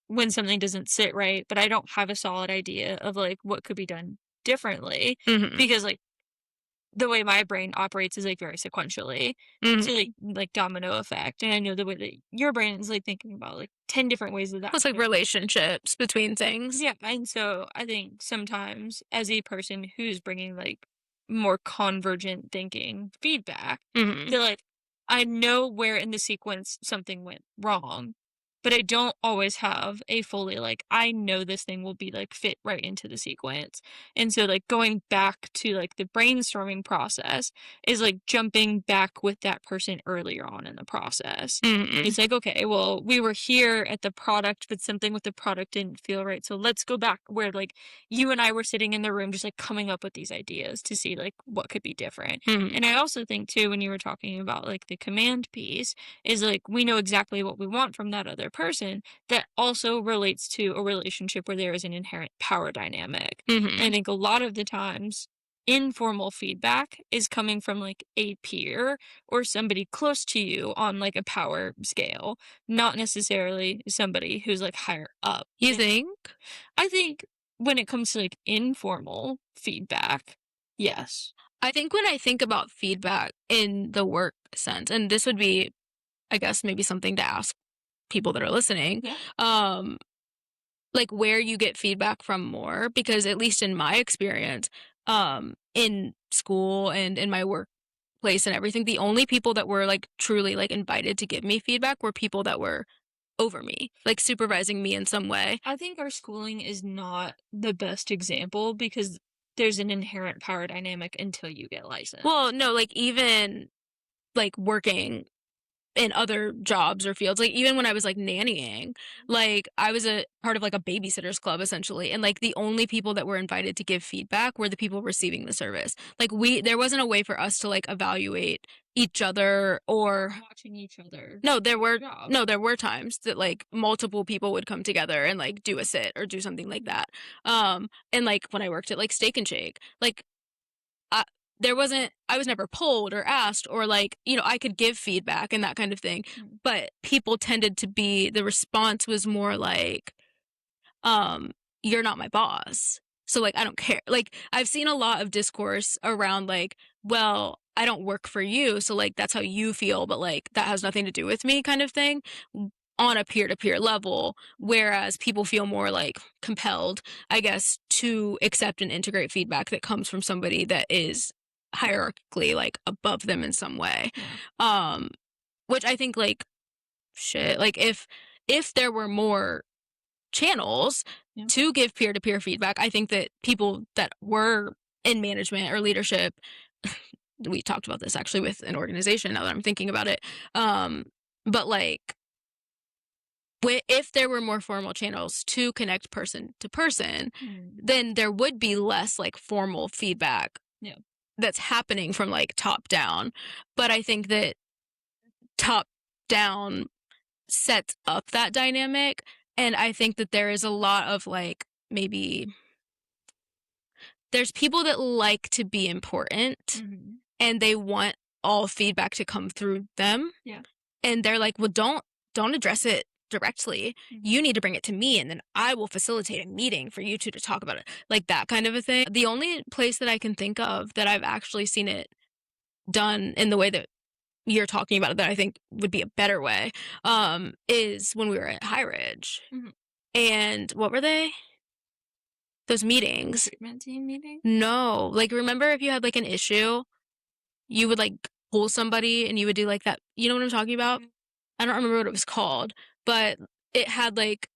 when something doesn't sit right, but I don't have a solid idea of like what could be done differently Mhm. because like the way my brain operates is, like, very sequentially to, Mhm. like, domino effect, and I know the way that your brain is, like, thinking about, like, 10 different ways that that It's like could relationships between things. yeah, and so I think sometimes as a person who's bringing, like, more convergent thinking feedback, Mhm. they're like, "I know where in the sequence something went wrong, but I don't always have a fully, like, I know this thing will be, like, fit right into the sequence. And so, like, going back to, like, the brainstorming process is, like, jumping back with that person earlier on in the process. Mhm. It's like, "Okay, well, we were here at the product, but something with the product didn't feel right, so let's go back where, like, you and I were sitting in the room just, like, coming up with these ideas to see, like, what could be different." Mhm. And I also think too, when you were talking about, like, the command piece, is, like, we know exactly what we want from that other person. That also relates to a relationship where there is an inherent power dynamic. And I Mhm. think a lot of the times, informal feedback is coming from, like, a peer or somebody close to you on, like, a power scale, not necessarily somebody who's, like, higher up. You And think? I think when it comes to, like, informal feedback, yes. I think when I think about feedback in the work sense, and this would be, I guess, maybe something to ask people that are listening, Yeah. um, like where you get feedback from more, because at least in my experience, in school and in my workplace and everything, the only people that were like truly like invited to give me feedback were people that were over me, like supervising me in some way. I think our schooling is not the best example because there's an inherent power dynamic until you get Well, licensed. no, like even like working in other jobs or fields, like even when I was like nannying, like I was a part of like a babysitters club essentially, and like the only people that were invited to give feedback were the people receiving the service. Like there wasn't a way for us to like evaluate each other or Watching each other. no, Job. no, there were times that like multiple people would come together and like do a sit or do something like that. And like when I worked at like Steak and Shake, like I there wasn't I was never polled or asked or like, I could give feedback and that kind of thing, Mm. but people tended to be the response was more like, "You're not my boss, so, like, I don't care." Like, I've seen a lot of discourse around, like, "Well, I don't work for you, so, like, that's how you feel, but, like, that has nothing to do with me," kind of thing, on a peer-to-peer level, whereas people feel more, like, compelled, I guess, to accept and integrate feedback that comes from somebody that is hierarchically, like, above them in some way. Yeah. Um, which I think, like, shit, like, if there were more channels Yeah. to give peer-to-peer feedback, I think that people that were in management or leadership, we talked about this actually with an organization now that I'm thinking about it, but, like, if there were more formal channels to connect person to person, Mm. then there would be less, like, formal feedback Yeah. that's happening from, like, top down, but I think that top down sets up that dynamic, and I think that there is a lot of, like, maybe there's people that like to be important, Mhm. and they want all feedback to come through them, Yeah. and they're like, "Well, don't address it directly. Mhm. You need to bring it to me, and then I will facilitate a meeting for you 2 to talk about it." Like, that kind of a thing. The only place that I can think of that I've actually seen it done in the way that you're talking about it that I think would be a better way, is when we were at High Ridge. Mhm. And what were they? Those meetings. Treatment team meeting? No, like, remember if you had, like, an issue, you would, like, pull somebody and you would do, like, that you know what I'm talking about? Mhm. I don't remember what it was called, but it had, like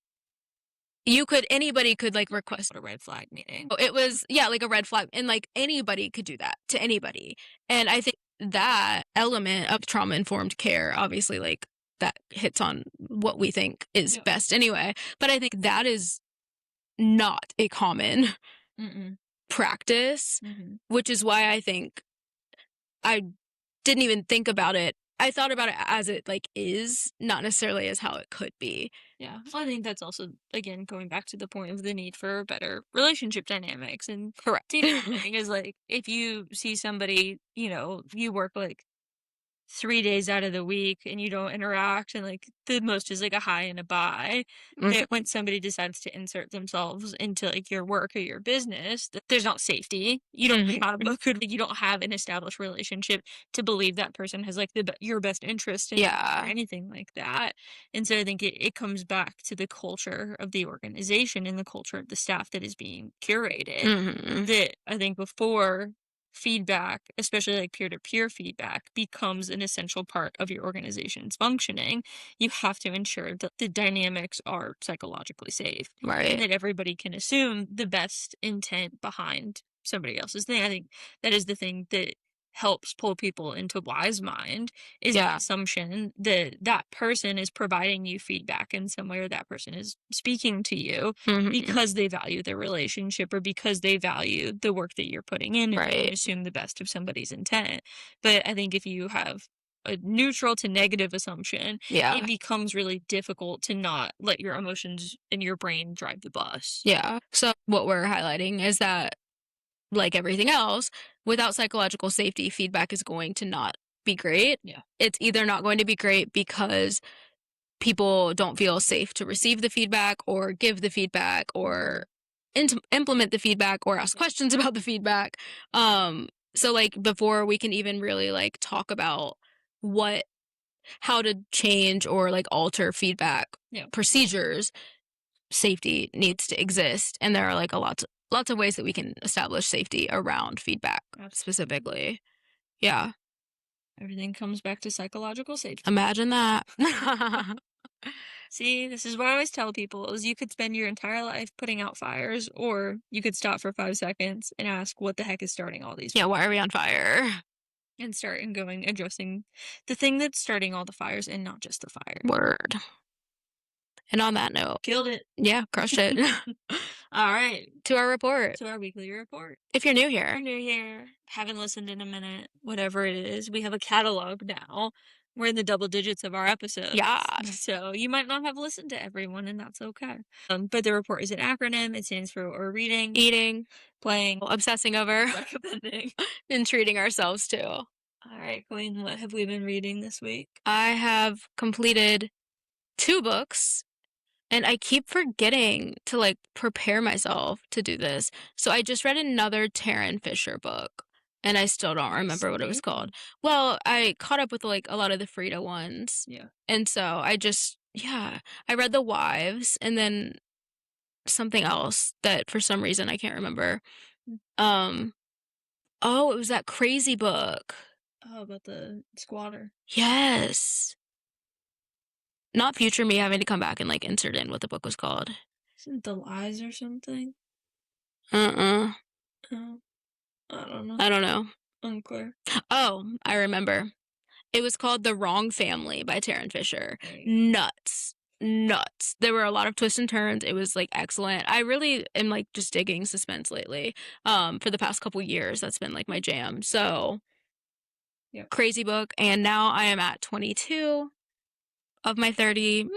anybody could, like, request A red flag meeting. oh, it was yeah, like a red flag, and, like, anybody could do that to anybody, and I think that element of trauma-informed care, obviously, like, that hits on what we think is Yeah. best anyway, but I think that is not a common Mm-mm. practice, Mhm. which is why I think I didn't even think about it. I thought about it as it, like, is, not necessarily as how it could be. Yeah. Well, I think that's also, again, going back to the point of the need for better relationship dynamics. And Correct. the other thing is, like, if you see somebody, you work like 3 days out of the week and you don't interact and, like, the most is, like, a hi and a bye, Mhm. that when somebody decides to insert themselves into, like, your work or your business, that there's not safety. You don't have Mhm. a good you don't have an established relationship to believe that person has, like, your best interest in or Yeah. anything like that. And so I think it comes back to the culture of the organization and the culture of the staff that is being curated, Mhm. that I think before feedback, especially like peer-to-peer feedback, becomes an essential part of your organization's functioning, you have to ensure that the dynamics are psychologically safe and Right. that everybody can assume the best intent behind somebody else's thing. I think that is the thing that helps pull people into wise mind is the Yeah. assumption that that person is providing you feedback in some way or that person is speaking to you Mhm. because they value the relationship or because they value the work that you're putting in and you can Right. assume the best of somebody's intent. But I think if you have a neutral to negative assumption, it Yeah. becomes really difficult to not let your emotions and your brain drive the bus. Yeah. So what we're highlighting is that, like everything else, without psychological safety, feedback is going to not be great. Yeah. It's either not going to be great because people don't feel safe to receive the feedback or give the feedback or implement the feedback or ask questions about the feedback. So like before we can even really like talk about what how to change or like alter feedback Yeah. procedures, safety needs to exist, and there are like a lots of ways that we can establish safety around feedback Absolutely. specifically. Yeah, Everything comes back to psychological safety. imagine that. See, this is what I always tell people is you could spend your entire life putting out fires, or you could stop for 5 seconds and ask what the heck is starting all these Yeah, why are we on fire? and start and going addressing the thing that's starting all the fires and not just the fire. Word. And on that note, Killed it. yeah, crushed it. All right. To our report. To our weekly report. If you're new If you're here, new here, haven't listened in a minute, whatever it is, we have a catalog now. We're in the double digits of our episodes. yeah, So you might not have listened to everyone, and that's okay. But the report is an acronym. It stands for or reading, eating, playing, obsessing over, recommending. and treating ourselves too. All right, Queen, what have we been reading this week? I have completed 2 books. And I keep forgetting to, like, prepare myself to do this. So I just read another Taryn Fisher book, and I still don't remember what it was called. Well, I caught up with, like, a lot of the Frida ones. Yeah. And so I just yeah, I read The Wives and then something else that for some reason I can't remember. Um, oh, it was that crazy book. Oh, about the squatter. Yes. Not future me having to come back and, like, insert in what the book was called. Isn't the lies or something? Uh-uh. Oh, I don't know. I don't know. Unclear. Oh, I remember. It was called The Wrong Family by Taryn Fisher. There you Nuts. Nuts. There were a lot of twists and turns. It was, like, excellent. I really am, like, just digging suspense lately. For the past couple years, that's been, like, my jam. So, Yep. crazy book. And now I am at 22 of my 30. Woo!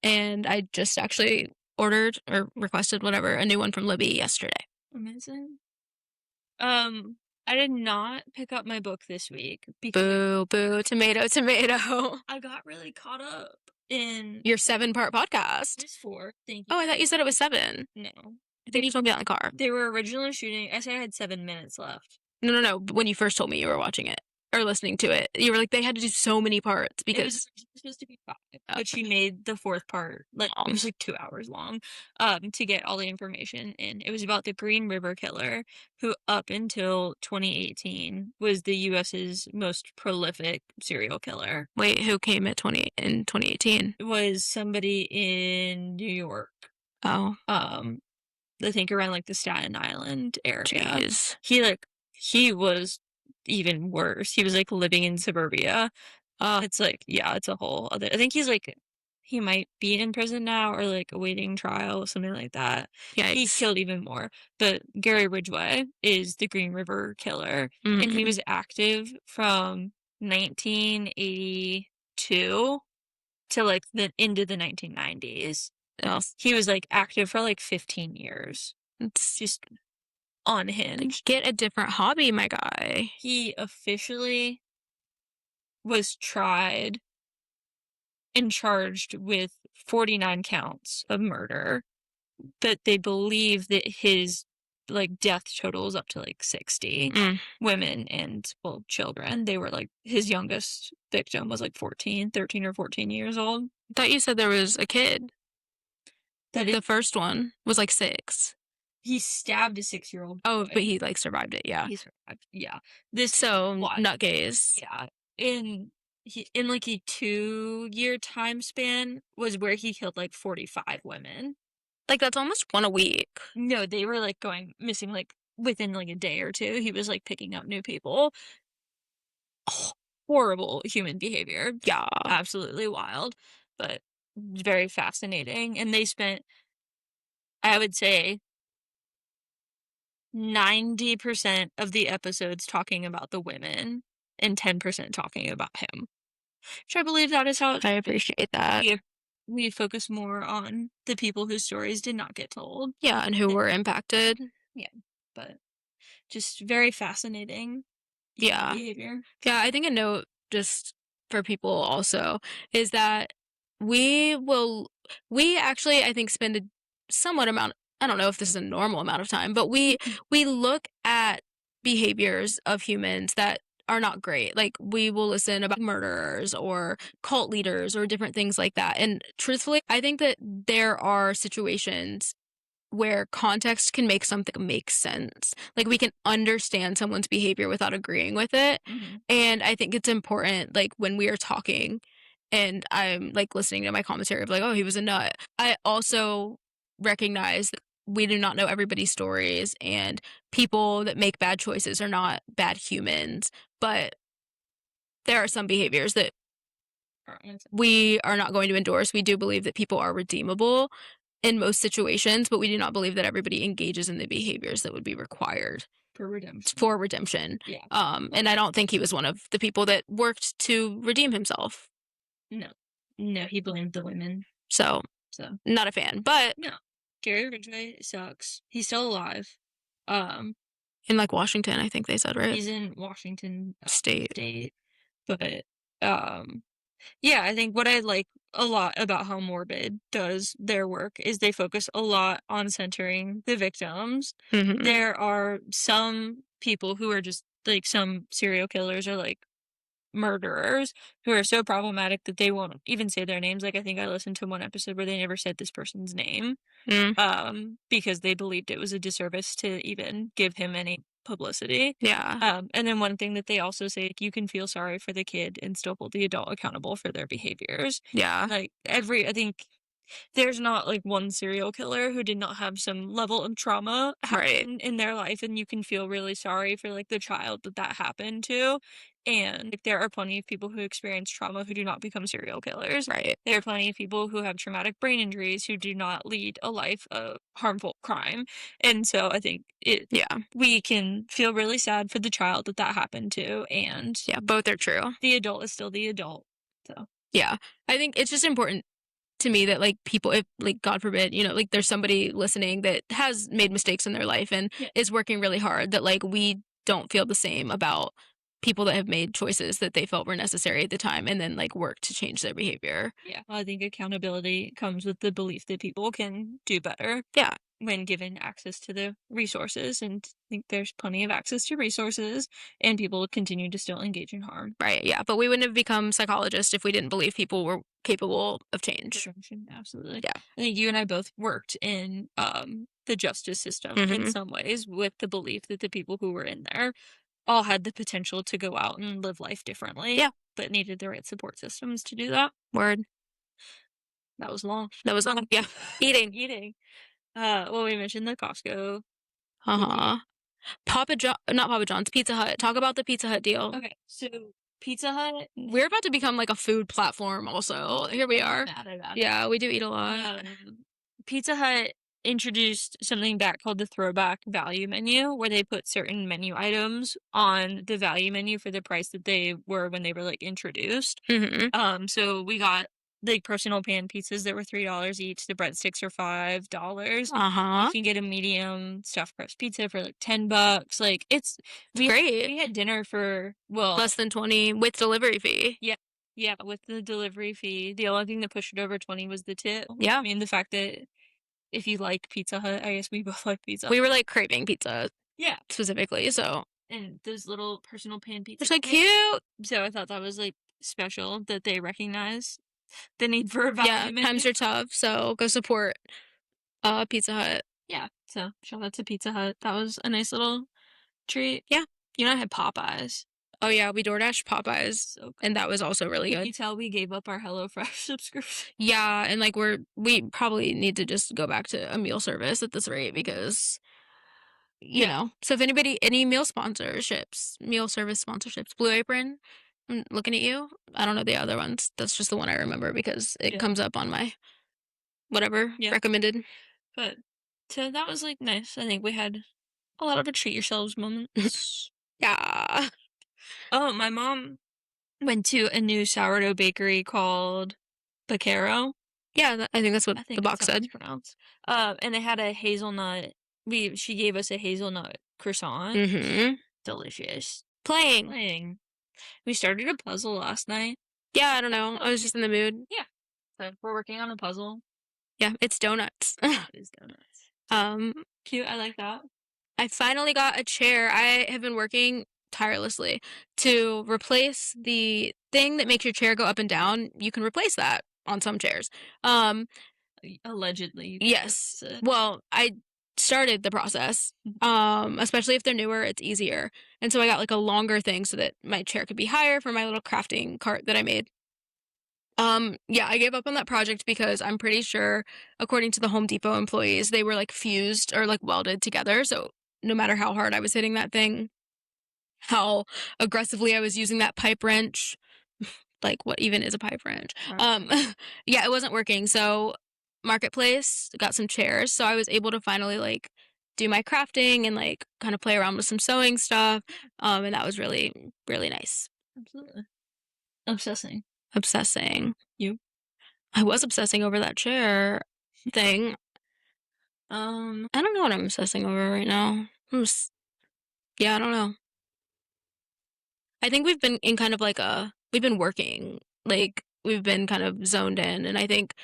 And I just actually ordered or requested whatever, a new one from Libby yesterday. Amazing. I did not pick up my book this week because Boo, boo, tomato, tomato. I got really caught up in Your 7-part podcast. this 4. Thank you. Oh, I thought you said it was 7. No. I think you told me that in the car. They were originally shooting. I said I had 7 minutes left. No. When you first told me you were watching it or listening to it, you were like, they had to do so many parts It was because supposed to be 5, but she made the 4th part, like, it was like 2 hours long, to get all the information in. It was about the Green River Killer, who up until 2018 was the US's most prolific serial killer. wait, who came at 2018? It was somebody in New York. Oh, I think around like the Staten Island area. jeez. He was even worse. He was like living in suburbia. It's like, yeah, it's a whole other. I think he might be in prison now or like awaiting trial, something like that. He Yikes. killed even more. But Gary Ridgway is the Green River Killer, and he was active from 1982 to like the into the 1990s. He was like active for like 15 years. It's Just unhinged. get a different hobby, my guy. He officially was tried and charged with 49 counts of murder, but they believe that his like death total is up to like 60 women and well children. They were like his youngest victim was like 13 or 14 years old. I thought you said there was a kid. That The first one was like 6. he stabbed a 6-year-old Oh, boy. but he, like, survived it, yeah. He survived, yeah. This So, wild. nut gaze. Yeah. In like a 2-year time span was where he killed like 45 women. Like, that's almost 1 a week. No, they were like going missing like within like a day or two. He was like picking up new people. Horrible human behavior. Yeah. Absolutely wild, but very fascinating. And they spent, I would say, 90% of the episodes talking about the women and 10% talking about him. Which I believe that is how it I should be. appreciate that. We focus more on the people whose stories did not get told. Yeah, and who were impacted. Yeah, but just very fascinating human Yeah. behavior. Yeah, I think a note just for people also is that we will we actually, I think, spend a somewhat amount, I don't know if this is a normal amount of time, but we look at behaviors of humans that are not great. Like, we will listen about murderers or cult leaders or different things like that, and truthfully, I think that there are situations where context can make something make sense. Like, we can understand someone's behavior without agreeing with it. Mhm. And I think it's important, like, when we are talking and I'm like listening to my commentary of like, oh, he was a nut. I also recognize that we do not know everybody's stories, and people that make bad choices are not bad humans. But there are some behaviors that we are not going to endorse. We do believe that people are redeemable in most situations, but we do not believe that everybody engages in the behaviors that would be required For redemption. for redemption. Yeah. And I don't think he was one of the people that worked to redeem himself. No. No, he blamed the women. So, So not a fan. But no. Gary Ridgway sucks. He's still alive. Um, in like Washington, I think they said, right? he's in Washington State. State. But yeah, I think what I like a lot about how Morbid does their work is they focus a lot on centering the victims. Mhm. There are some people who are just like some serial killers or like murderers who are so problematic that they won't even say their names. Like I think I listened to one episode where they never said this person's name Mm, because they believed it was a disservice to even give him any publicity. yeah. And then one thing that they also say, like, you can feel sorry for the kid and still hold the adult accountable for their behaviors. Yeah. Like I think there's not like one serial killer who did not have some level of trauma Right. happen in their life, and you can feel really sorry for like the child that that happened to. And like, there are plenty of people who experience trauma who do not become serial killers. Right. There are plenty of people who have traumatic brain injuries who do not lead a life of harmful crime. And so I think Yeah. we can feel really sad for the child that that happened to, and Yeah. Both are true. the adult is still the adult. So Yeah. I think it's just important to me that like people, if like God forbid, like there's somebody listening that has made mistakes in their life and yeah. is working really hard, that like we don't feel the same about people that have made choices that they felt were necessary at the time and then like work to change their behavior. Yeah, I think accountability comes with the belief that people can do better Yeah. when given access to the resources, and I think there's plenty of access to resources, and people continue to still engage in harm. Right. Yeah. But we wouldn't have become psychologists if we didn't believe people were capable of change. Prevention, absolutely. Yeah. I think you and I both worked in the justice system in Mhm. some ways with the belief that the people who were in there all had the potential to go out and live life differently, Yeah. but needed the right support systems to do that. Word. That was long. That was yeah. Eating. Eating. Well, we mentioned the Costco. Uh-huh. Not Papa John's, Pizza Hut. Talk about the Pizza Hut deal. Okay, so Pizza Hut. We're about to become like a food platform also. Here we are. Mad about it. Yeah, we do eat a lot. Pizza Hut introduced something back called the throwback value menu, where they put certain menu items on the value menu for the price that they were when they were like introduced. Mhm. So we got like personal pan pizzas that were $3 each. The breadsticks are $5. You Uh-huh. can get a medium stuffed crust pizza for like $10. Like we Great. had dinner for Less than 20 with delivery fee. yeah, with the delivery fee. The only thing that pushed it over 20 was the tip. Yeah. I mean, the fact that if you like Pizza Hut, I guess we both like Pizza We Hut. were like craving pizza Yeah. specifically, so And those little personal pan pizzas. they're so cute. So I thought that was like special that they recognize the need for a Yeah, value times menu. are tough, so go support Pizza Hut. Yeah, so shout out to Pizza Hut. That was a nice little treat. Yeah. You know, I had Popeyes. Oh yeah, we DoorDash Popeyes, So good. and that was also really Can good. you tell we gave up our HelloFresh subscription? Yeah, and like we probably need to just go back to a meal service at this rate because Yeah. So if anybody, any meal service sponsorships, Blue Apron, I'm looking at you. I don't know the other ones. That's just the one I remember because it Yeah. comes up on my whatever Yeah. recommended. But so that was like nice. I think we had a lot of a treat yourselves moments. Yeah. Oh, my mom went to a new sourdough bakery called Bacaro. Yeah, I think that's what I the think that's box how it's said. pronounced. And it had a hazelnut. She gave us a hazelnut croissant. Mm-hmm. Delicious. Playing. Playing. We started a puzzle last night. Yeah, I don't know. I was just in the mood. Yeah. So we're working on a puzzle. Yeah, it's donuts. It is donuts. um, Cute. I like that. I finally got a chair. I have been working tirelessly to replace the thing that makes your chair go up and down. You can replace that on some chairs. Allegedly. You Yes. said. Well, I started the process. Especially if they're newer, it's easier. And so I got like a longer thing so that my chair could be higher for my little crafting cart that I made. Yeah, I gave up on that project because I'm pretty sure, according to the Home Depot employees, they were like fused or like welded together. So no matter how hard I was hitting that thing, how aggressively I was using that pipe wrench, like what even is a pipe wrench? Right. Yeah, it wasn't working. So Marketplace got some chairs, so I was able to finally like do my crafting and like kind of play around with some sewing stuff. And that was really really nice. Absolutely. Obsessing. Obsessing. You? I was obsessing over that chair thing. I don't know what I'm obsessing over right now. Yeah, I don't know. I think we've been in kind of like we've been working, like we've been kind of zoned in, and I think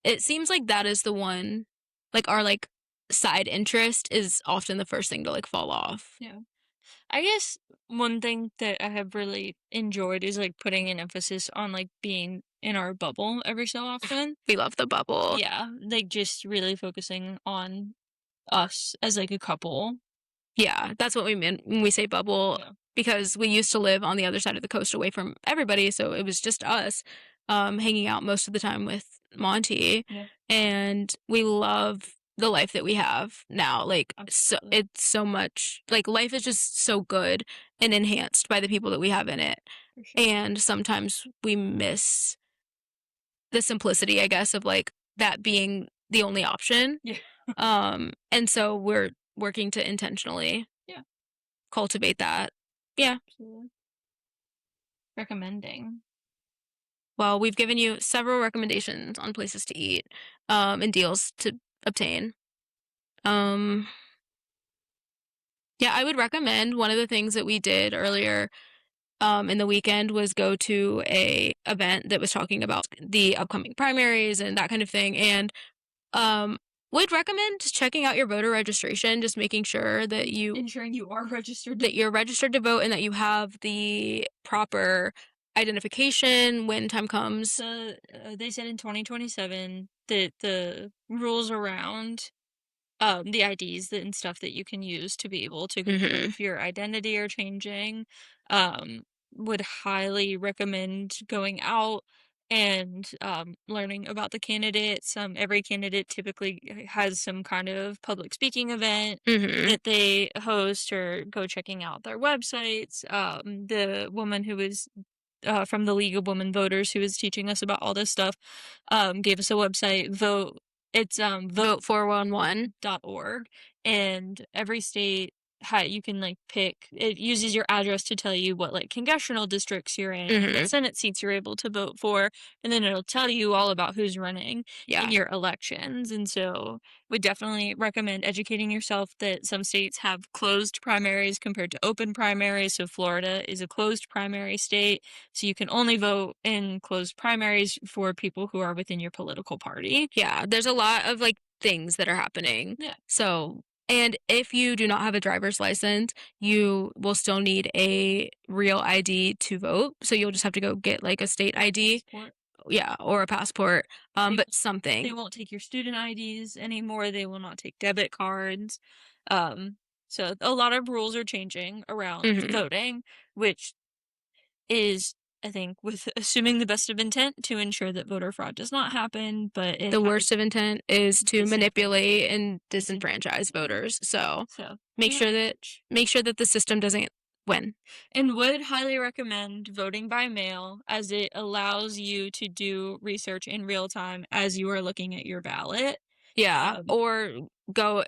it seems like that is the one, like our like side interest is often the first thing to like fall off. Yeah. I guess one thing that I have really enjoyed is like putting an emphasis on like being in our bubble every so often. We love the bubble. Yeah, like just really focusing on us as like a couple. Yeah, that's what we mean when we say bubble, Yeah. because we used to live on the other side of the coast away from everybody, so it was just us hanging out most of the time with Monty. Yeah. And we love the life that we have now. Like so Absolutely. it's so much like life is just so good and enhanced by the people that we have in it. For sure. And sometimes we miss the simplicity, I guess, of like that being the only option. Yeah. And so we're working to intentionally cultivate that. Yeah. Absolutely. Recommending. Well, we've given you several recommendations on places to eat, and deals to obtain. Yeah, I would recommend one of the things that we did earlier in the weekend was go to a event that was talking about the upcoming primaries and that kind of thing. And would recommend checking out your voter registration, just making sure that Ensuring you are registered. that you're registered to vote and that you have the proper identification when time comes. So they said in 2027 that the rules around the IDs and stuff that you can use to be able to prove your identity are changing. Would highly recommend going out and learning about the candidates. Every candidate typically has some kind of public speaking event that they host, or go checking out their websites. The woman who was from the League of Women Voters, who was teaching us about all this stuff, gave us a website. It's Vote411.org, and every state you can like pick. It uses your address to tell you what like congressional districts you're in, what Senate seats you're able to vote for, and then it'll tell you all about who's running in your elections. And so we definitely recommend educating yourself that some states have closed primaries compared to open primaries. So Florida is a closed primary state, so you can only vote in closed primaries for people who are within your political party. Yeah, there's a lot of like things that are happening. Yeah. So, and if you do not have a driver's license, you will still need a real ID to vote. So you'll just have to go get like a state ID Yeah, or a passport, They but they something. won't take your student IDs anymore. They will not take debit cards. Um, so a lot of rules are changing around Mhm. voting, which is, I think, with assuming the best of intent to ensure that voter fraud does not happen, but it The worst has of intent is to manipulate and disenfranchise. disenfranchise voters, so So make do your sure that research. the system doesn't win. And would highly recommend voting by mail as it allows you to do research in real time as you are looking at your ballot. Yeah, Um, or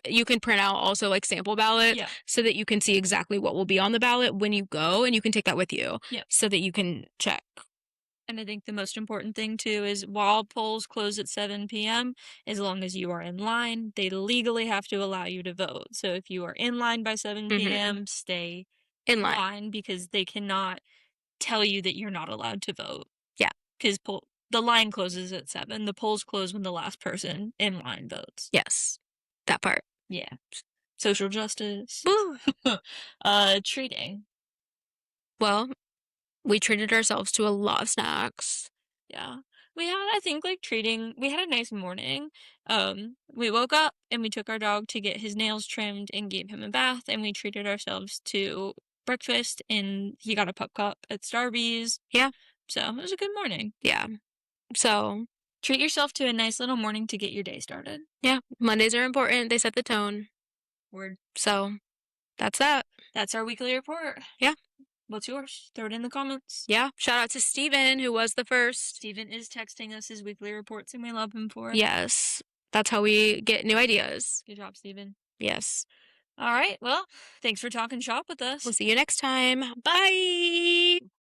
you can print out also, like, sample ballots yeah, so that you can see exactly what will be on the ballot when you go, and you can take that with you yeah. so that you can check. And I think the most important thing too is while polls close at 7 p.m., as long as you are in line, they legally have to allow you to vote. So if you are in line by 7 Mhm. p.m., stay In in line. line because they cannot tell you that you're not allowed to vote. Yeah. Because the line closes at 7. The polls close when the last person in line votes. Yes. That part. Yeah. Social justice. Woo! Treating. Well, we treated ourselves to a lot of snacks. Yeah. We had, I think, like we had a nice morning. We woke up and we took our dog to get his nails trimmed and gave him a bath, and we treated ourselves to breakfast, and he got a pup cup at Starbucks. Yeah. So it was a good morning. Yeah. So, Treat yourself to a nice little morning to get your day started. yeah, Mondays are important, they set the tone. Word. So, that's that. That's our weekly report. Yeah. What's yours? Throw it in the comments. Yeah. Shout out to Steven, who was the first. Steven is texting us his weekly reports, and we love him for it. Yes. That's how we get new ideas. Good job, Steven. Yes. All right. Well, thanks for talking shop with We'll us. see you next time. Bye.